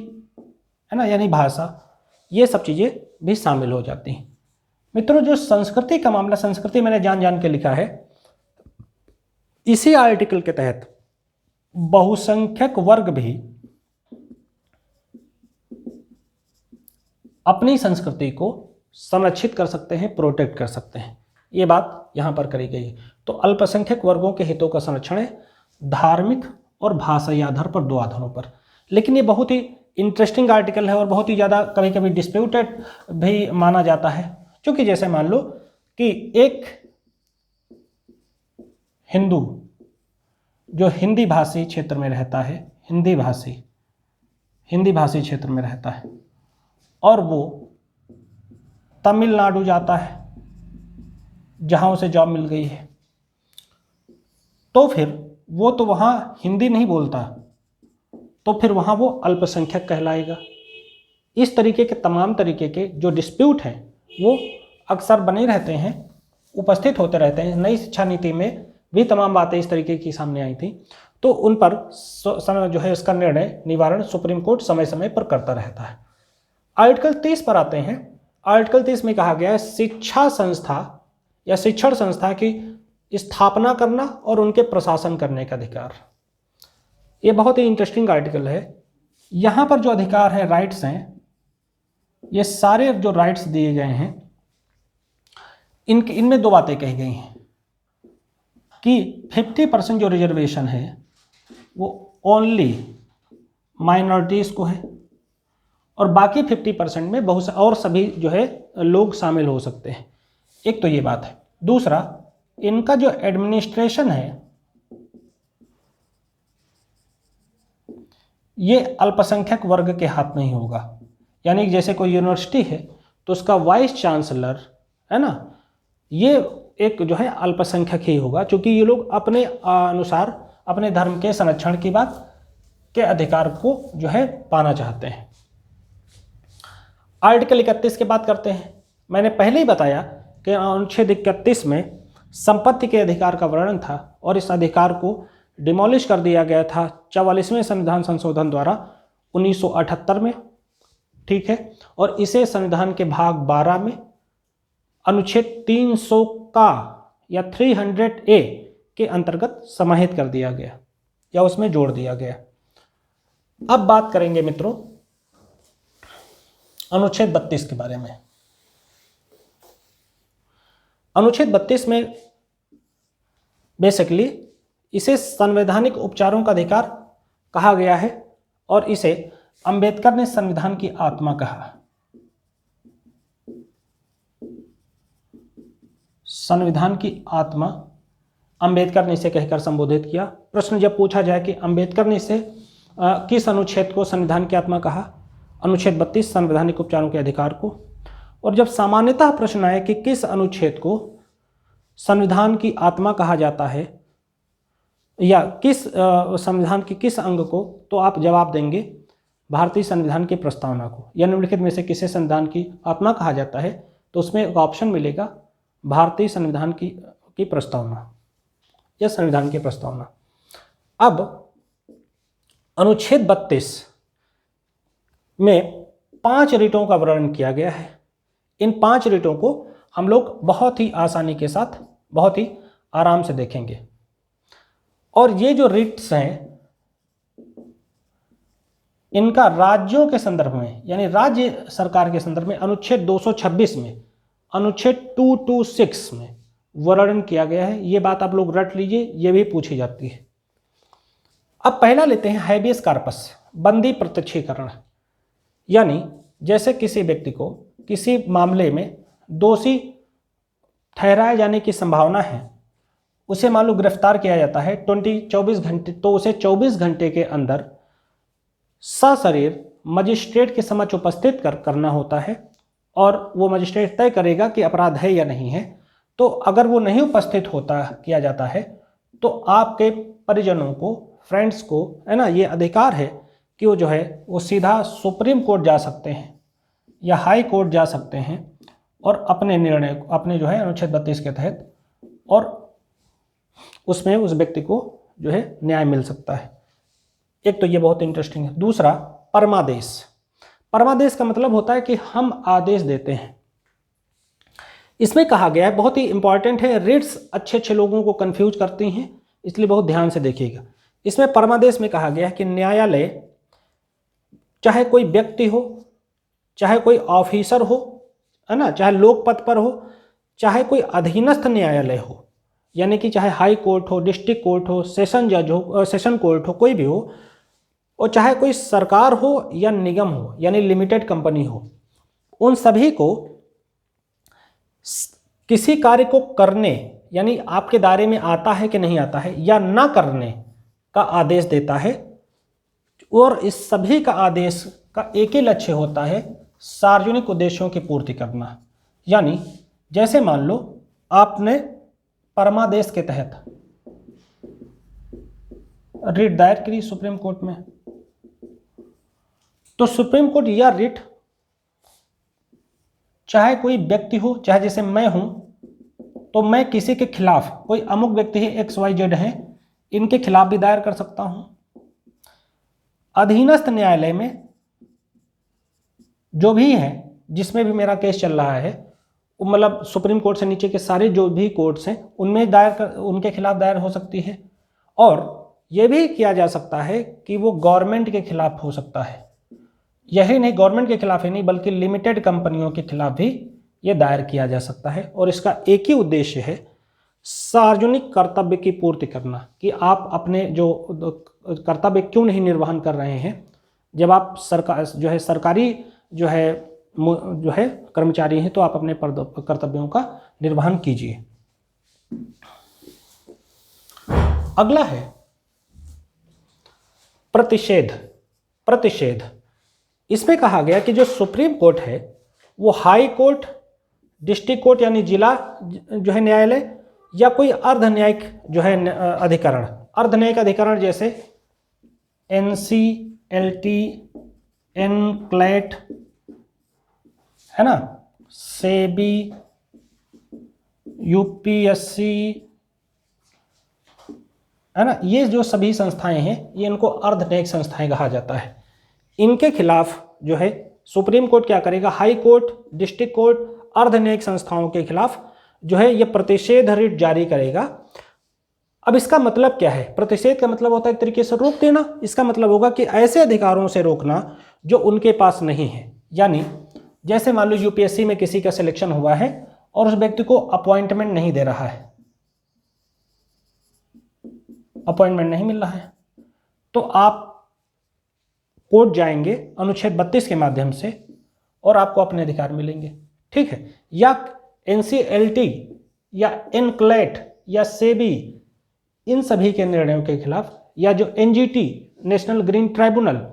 है ना, यानी भाषा, ये सब चीजें भी शामिल हो जाती हैं। मित्रों, जो संस्कृति का मामला, संस्कृति मैंने जान के लिखा है, इसी आर्टिकल के तहत बहुसंख्यक वर्ग भी अपनी संस्कृति को संरक्षित कर सकते हैं, प्रोटेक्ट कर सकते हैं। ये बात यहां पर करी गई है। तो अल्पसंख्यक वर्गों के हितों का संरक्षण है धार्मिक और भाषाई आधार पर, 2 आधारों पर। लेकिन ये बहुत ही इंटरेस्टिंग आर्टिकल है और बहुत ही ज़्यादा कभी कभी डिस्प्यूटेड भी माना जाता है। क्योंकि जैसे मान लो कि एक हिंदू जो हिंदी भाषी क्षेत्र में रहता है, हिंदी भाषी क्षेत्र में रहता है, और वो तमिलनाडु जाता है जहाँ उसे जॉब मिल गई है, तो फिर वो तो वहाँ हिंदी नहीं बोलता, तो फिर वहाँ वो अल्पसंख्यक कहलाएगा। इस तरीके के तमाम तरीके के जो डिस्प्यूट हैं वो अक्सर बने रहते हैं, उपस्थित होते रहते हैं। नई शिक्षा नीति में भी तमाम बातें इस तरीके की सामने आई थी, तो उन पर जो है इसका निर्णय निवारण सुप्रीम कोर्ट समय समय पर करता रहता है। आर्टिकल 30 पर आते हैं। आर्टिकल 30 में कहा गया है शिक्षा संस्था या शिक्षण संस्था की स्थापना करना और उनके प्रशासन करने का अधिकार। ये बहुत ही इंटरेस्टिंग आर्टिकल है। यहाँ पर जो अधिकार हैं, राइट्स हैं, ये सारे जो राइट्स दिए गए हैं इनमें दो बातें कही गई हैं कि 50% जो रिजर्वेशन है वो ओनली माइनॉरिटीज़ को है और बाकी 50% में बहुत और सभी जो है लोग शामिल हो सकते हैं। एक तो ये बात है। दूसरा, इनका जो एडमिनिस्ट्रेशन है ये अल्पसंख्यक वर्ग के हाथ नहीं होगा। यानी जैसे कोई यूनिवर्सिटी है तो उसका वाइस चांसलर है ना, ये एक जो है अल्पसंख्यक ही होगा, क्योंकि ये लोग अपने अनुसार अपने धर्म के संरक्षण की बात के अधिकार को जो है पाना चाहते हैं। आर्टिकल 31 की बात करते हैं। मैंने पहले ही बताया कि अनुच्छेद 31 में संपत्ति के अधिकार का वर्णन था और इस अधिकार को डिमोलिश कर दिया गया था 44वें संविधान संशोधन द्वारा 1978 में, ठीक है। और इसे संविधान के भाग 12 में अनुच्छेद 300 का या 300A के अंतर्गत समाहित कर दिया गया या उसमें जोड़ दिया गया। अब बात करेंगे मित्रों अनुच्छेद 32 के बारे में। अनुच्छेद 32 में बेसिकली इसे संवैधानिक उपचारों का अधिकार कहा गया है और इसे अंबेडकर ने संविधान की आत्मा कहा। संविधान की आत्मा अंबेडकर ने इसे कहकर संबोधित किया। प्रश्न जब पूछा जाए कि अंबेडकर ने इसे किस अनुच्छेद को संविधान की आत्मा कहा, अनुच्छेद 32 संवैधानिक उपचारों के अधिकार को। और जब सामान्यतः प्रश्न आए कि किस अनुच्छेद को संविधान की आत्मा कहा जाता है या किस संविधान के किस अंग को, तो आप जवाब देंगे भारतीय संविधान की प्रस्तावना को। या निम्नलिखित में से किसे संविधान की आत्मा कहा जाता है, तो उसमें एक ऑप्शन मिलेगा भारतीय संविधान की प्रस्तावना या संविधान की प्रस्तावना। अब अनुच्छेद 32 में 5 रीटों का वर्णन किया गया है। इन 5 रीटों को हम लोग बहुत ही आसानी के साथ बहुत ही आराम से देखेंगे। और ये जो रिट्स हैं इनका राज्यों के संदर्भ में यानी राज्य सरकार के संदर्भ में अनुच्छेद 226 में, अनुच्छेद 226 में वर्णन किया गया है। ये बात आप लोग रट लीजिए, ये भी पूछी जाती है। अब पहला लेते हैं हैबियस कार्पस, बंदी प्रत्यक्षीकरण। यानी जैसे किसी व्यक्ति को किसी मामले में दोषी ठहराए जाने की संभावना है, उसे मान लो गिरफ्तार किया जाता है 24 घंटे, तो उसे 24 घंटे के अंदर सशरीर मजिस्ट्रेट के समक्ष उपस्थित करना होता है और वो मजिस्ट्रेट तय करेगा कि अपराध है या नहीं है। तो अगर वो नहीं उपस्थित किया जाता है तो आपके परिजनों को, फ्रेंड्स को, है ना, ये अधिकार है कि वो जो है वो सीधा सुप्रीम कोर्ट जा सकते हैं या हाई कोर्ट जा सकते हैं और अपने निर्णय को, अपने जो है अनुच्छेद 32 के तहत, और उसमें उस व्यक्ति को जो है न्याय मिल सकता है। एक तो ये बहुत इंटरेस्टिंग है। दूसरा, परमादेश। परमादेश का मतलब होता है कि हम आदेश देते हैं। इसमें कहा गया है, बहुत ही इंपॉर्टेंट है, रिट्स अच्छे लोगों को कंफ्यूज करती हैं, इसलिए बहुत ध्यान से देखिएगा। इसमें परमादेश में कहा गया है कि न्यायालय, चाहे कोई व्यक्ति हो, चाहे कोई ऑफिसर हो, है ना, चाहे लोक पद पर हो, चाहे कोई अधीनस्थ न्यायालय हो, यानी कि चाहे हाई कोर्ट हो, डिस्ट्रिक्ट कोर्ट हो, सेशन जज हो, सेशन कोर्ट हो, कोई भी हो, और चाहे कोई सरकार हो या निगम हो यानी लिमिटेड कंपनी हो, उन सभी को किसी कार्य को करने यानी आपके दायरे में आता है कि नहीं आता है या ना करने का आदेश देता है। और इस सभी का आदेश का एक ही लक्ष्य होता है, सार्वजनिक उद्देश्यों की पूर्ति करना। यानी जैसे मान लो आपने परमादेश के तहत रिट दायर करी सुप्रीम कोर्ट में, तो सुप्रीम कोर्ट या रिट चाहे कोई व्यक्ति हो, चाहे जैसे मैं हूं, तो मैं किसी के खिलाफ, कोई अमुक व्यक्ति है XYZ है, इनके खिलाफ भी दायर कर सकता हूं। अधीनस्थ न्यायालय में जो भी है, जिसमें भी मेरा केस चल रहा है, मतलब सुप्रीम कोर्ट से नीचे के सारे जो भी कोर्ट्स हैं उनमें उनके खिलाफ दायर हो सकती है। और यह भी किया जा सकता है कि वो गवर्नमेंट के खिलाफ हो सकता है। यही नहीं, गवर्नमेंट के खिलाफ ही नहीं बल्कि लिमिटेड कंपनियों के खिलाफ भी ये दायर किया जा सकता है। और इसका एक ही उद्देश्य है, सार्वजनिक कर्तव्य की पूर्ति करना, कि आप अपने जो कर्तव्य क्यों नहीं निर्वहन कर रहे हैं। जब आप सरकारी कर्मचारी हैं, तो आप अपने कर्तव्यों का निर्वहन कीजिए। अगला है प्रतिषेध। इसमें कहा गया कि जो सुप्रीम कोर्ट है वो हाई कोर्ट, डिस्ट्रिक्ट कोर्ट यानी जिला न्यायालय, या कोई अर्ध न्यायिक अधिकरण, अर्ध न्यायिक अधिकरण जैसे NCLT, NCLAT है ना, सेबी, UPSC है ना, ये जो सभी संस्थाएं हैं ये इनको अर्ध न्यायिक संस्थाएं कहा जाता है। इनके खिलाफ सुप्रीम कोर्ट क्या करेगा, हाई कोर्ट, डिस्ट्रिक्ट कोर्ट, अर्ध न्यायिक संस्थाओं के खिलाफ ये प्रतिषेध रिट जारी करेगा। अब इसका मतलब क्या है? प्रतिषेध का मतलब होता है एक तरीके से रोक देना। इसका मतलब होगा कि ऐसे अधिकारों से रोकना जो उनके पास नहीं है। यानी जैसे मान लो UPSC में किसी का सिलेक्शन हुआ है और उस व्यक्ति को अपॉइंटमेंट नहीं दे रहा है, अपॉइंटमेंट नहीं मिल रहा है, तो आप कोर्ट जाएंगे अनुच्छेद 32 के माध्यम से और आपको अपने अधिकार मिलेंगे, ठीक है। या NCLT या NCLAT या सेबी, इन सभी के निर्णयों के खिलाफ, या जो NGT नेशनल ग्रीन ट्राइब्यूनल,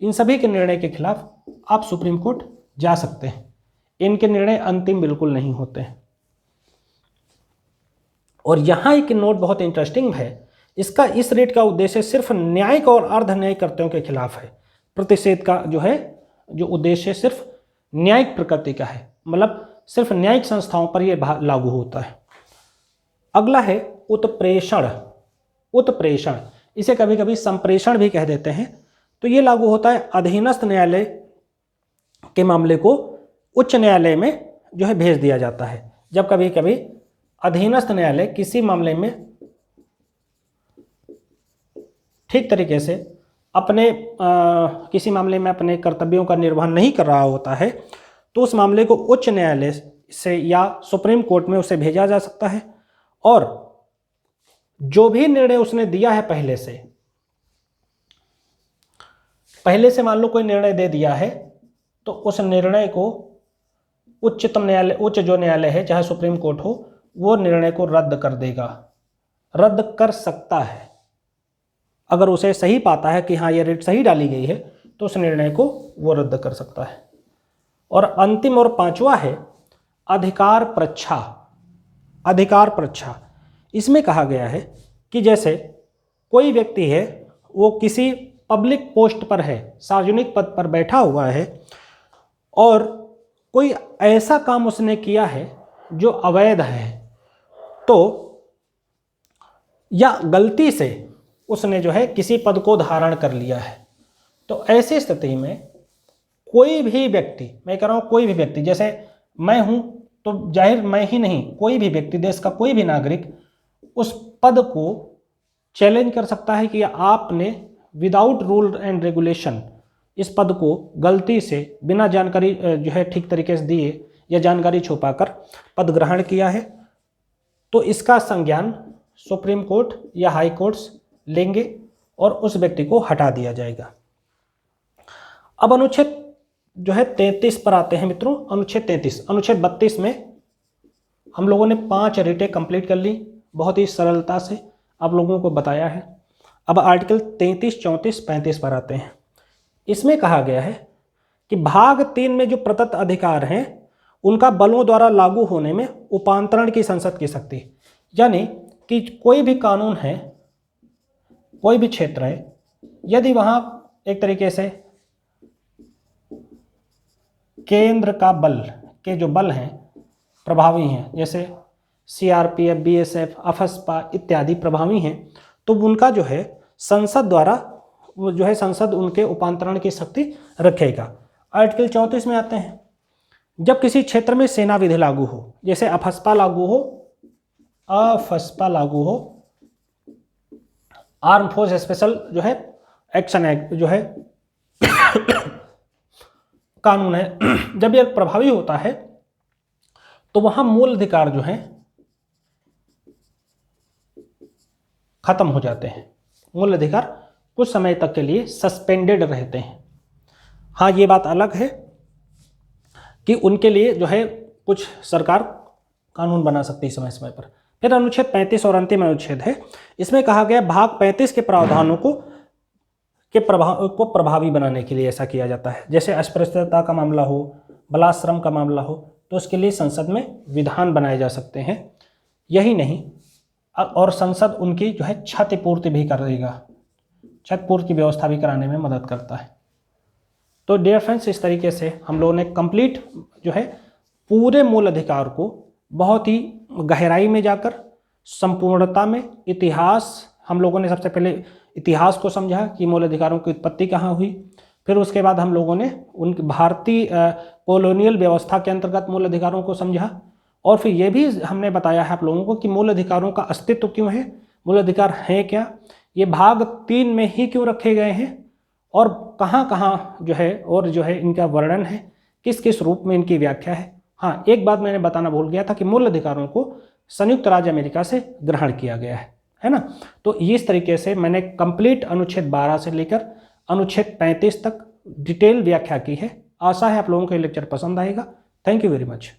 इन सभी के निर्णय के खिलाफ आप सुप्रीम कोर्ट जा सकते हैं। इनके निर्णय अंतिम बिल्कुल नहीं होते हैं। और यहाँ एक नोट बहुत इंटरेस्टिंग है, इस रिट का उद्देश्य सिर्फ न्यायिक और अर्ध न्यायिक कर्तव्यों के खिलाफ है। प्रतिषेध का जो उद्देश्य सिर्फ न्यायिक प्रकृति का है, मतलब सिर्फ न्यायिक संस्थाओं पर यह लागू होता है। अगला है उत्प्रेषण, इसे कभी कभी संप्रेषण भी कह देते हैं। तो ये लागू होता है अधीनस्थ न्यायालय के मामले को उच्च न्यायालय में भेज दिया जाता है। जब कभी कभी अधीनस्थ न्यायालय किसी मामले में ठीक तरीके से किसी मामले में अपने कर्तव्यों का निर्वहन नहीं कर रहा होता है, तो उस मामले को उच्च न्यायालय से या सुप्रीम कोर्ट में उसे भेजा जा सकता है। और जो भी निर्णय उसने दिया है पहले से मान लो कोई निर्णय दे दिया है, तो उस निर्णय को उच्चतम न्यायालय, उच्च जो न्यायालय है चाहे सुप्रीम कोर्ट हो, वो निर्णय को रद्द कर देगा, रद्द कर सकता है। अगर उसे सही पाता है कि हाँ ये रिट सही डाली गई है, तो उस निर्णय को वो रद्द कर सकता है। और अंतिम और पांचवा है अधिकार प्रच्छा। इसमें कहा गया है कि जैसे कोई व्यक्ति है, वो किसी पब्लिक पोस्ट पर है, सार्वजनिक पद पर बैठा हुआ है, और कोई ऐसा काम उसने किया है जो अवैध है, तो या गलती से उसने किसी पद को धारण कर लिया है, तो ऐसी स्थिति में कोई भी व्यक्ति, मैं कह रहा हूं कोई भी व्यक्ति, जैसे मैं हूं तो जाहिर मैं ही नहीं, कोई भी व्यक्ति, देश का कोई भी नागरिक उस पद को चैलेंज कर सकता है कि आपने विदाउट रूल एंड रेगुलेशन इस पद को गलती से बिना जानकारी ठीक तरीके से दिए या जानकारी छुपाकर पद ग्रहण किया है। तो इसका संज्ञान सुप्रीम कोर्ट या हाई कोर्ट्स लेंगे और उस व्यक्ति को हटा दिया जाएगा। अब अनुच्छेद जो है 33 पर आते हैं मित्रों। अनुच्छेद 33, अनुच्छेद 32 में हम लोगों ने 5 रीटें कंप्लीट कर ली, बहुत ही सरलता से आप लोगों को बताया है। अब आर्टिकल 33, 34, 35 पर आते हैं। इसमें कहा गया है कि भाग 3 में जो प्रदत्त अधिकार हैं उनका बलों द्वारा लागू होने में उपांतरण की संसद की शक्ति, यानी कि कोई भी कानून है, कोई भी क्षेत्र है, यदि वहां एक तरीके से केंद्र का बल के जो बल हैं प्रभावी हैं, जैसे सीआरपीएफ, बीएसएफ, अफस्पा इत्यादि प्रभावी हैं, तो उनका जो है संसद द्वारा वो जो है संसद उनके उपांतरण की शक्ति रखेगा। आर्टिकल 34 में आते हैं, जब किसी क्षेत्र में सेना विधि लागू हो, जैसे अफस्पा लागू हो, आर्म फोर्स स्पेशल जो है एक्शन एक्ट जो है कानून है, जब यह प्रभावी होता है तो वहां मूल अधिकार जो है खत्म हो जाते हैं। मूल अधिकार कुछ समय तक के लिए सस्पेंडेड रहते हैं। हाँ, ये बात अलग है कि उनके लिए जो है कुछ सरकार कानून बना सकती है समय समय पर। फिर अनुच्छेद 35 और अंतिम अनुच्छेद है, इसमें कहा गया भाग 35 के प्रावधानों को प्रभावी बनाने के लिए ऐसा किया जाता है। जैसे अस्पृश्यता का मामला हो, बलाश्रम का मामला हो, तो उसके लिए संसद में विधान बनाए जा सकते हैं। यही नहीं, और संसद उनकी जो है क्षतिपूर्ति भी करेगा, क्षतिपूर्ति की व्यवस्था भी कराने में मदद करता है। तो डियर फ्रेंड्स, इस तरीके से हम लोगों ने कंप्लीट जो है पूरे मूल अधिकार को बहुत ही गहराई में जाकर संपूर्णता में इतिहास, हम लोगों ने सबसे पहले इतिहास को समझा कि मूल अधिकारों की उत्पत्ति कहाँ हुई, फिर उसके बाद हम लोगों ने उन भारतीय कॉलोनियल व्यवस्था के अंतर्गत मूल अधिकारों को समझा, और फिर ये भी हमने बताया है आप लोगों को कि मूल अधिकारों का अस्तित्व क्यों है, मूल अधिकार हैं क्या, ये भाग 3 में ही क्यों रखे गए हैं, और कहाँ कहाँ जो है और जो है इनका वर्णन है, किस किस रूप में इनकी व्याख्या है। हाँ, एक बात मैंने बताना भूल गया था कि मूल अधिकारों को संयुक्त राज्य अमेरिका से ग्रहण किया गया है ना। तो इस तरीके से मैंने कंप्लीट अनुच्छेद 12 से लेकर अनुच्छेद 35 तक डिटेल व्याख्या की है। आशा है आप लोगों को ये लेक्चर पसंद आएगा। Thank you very much.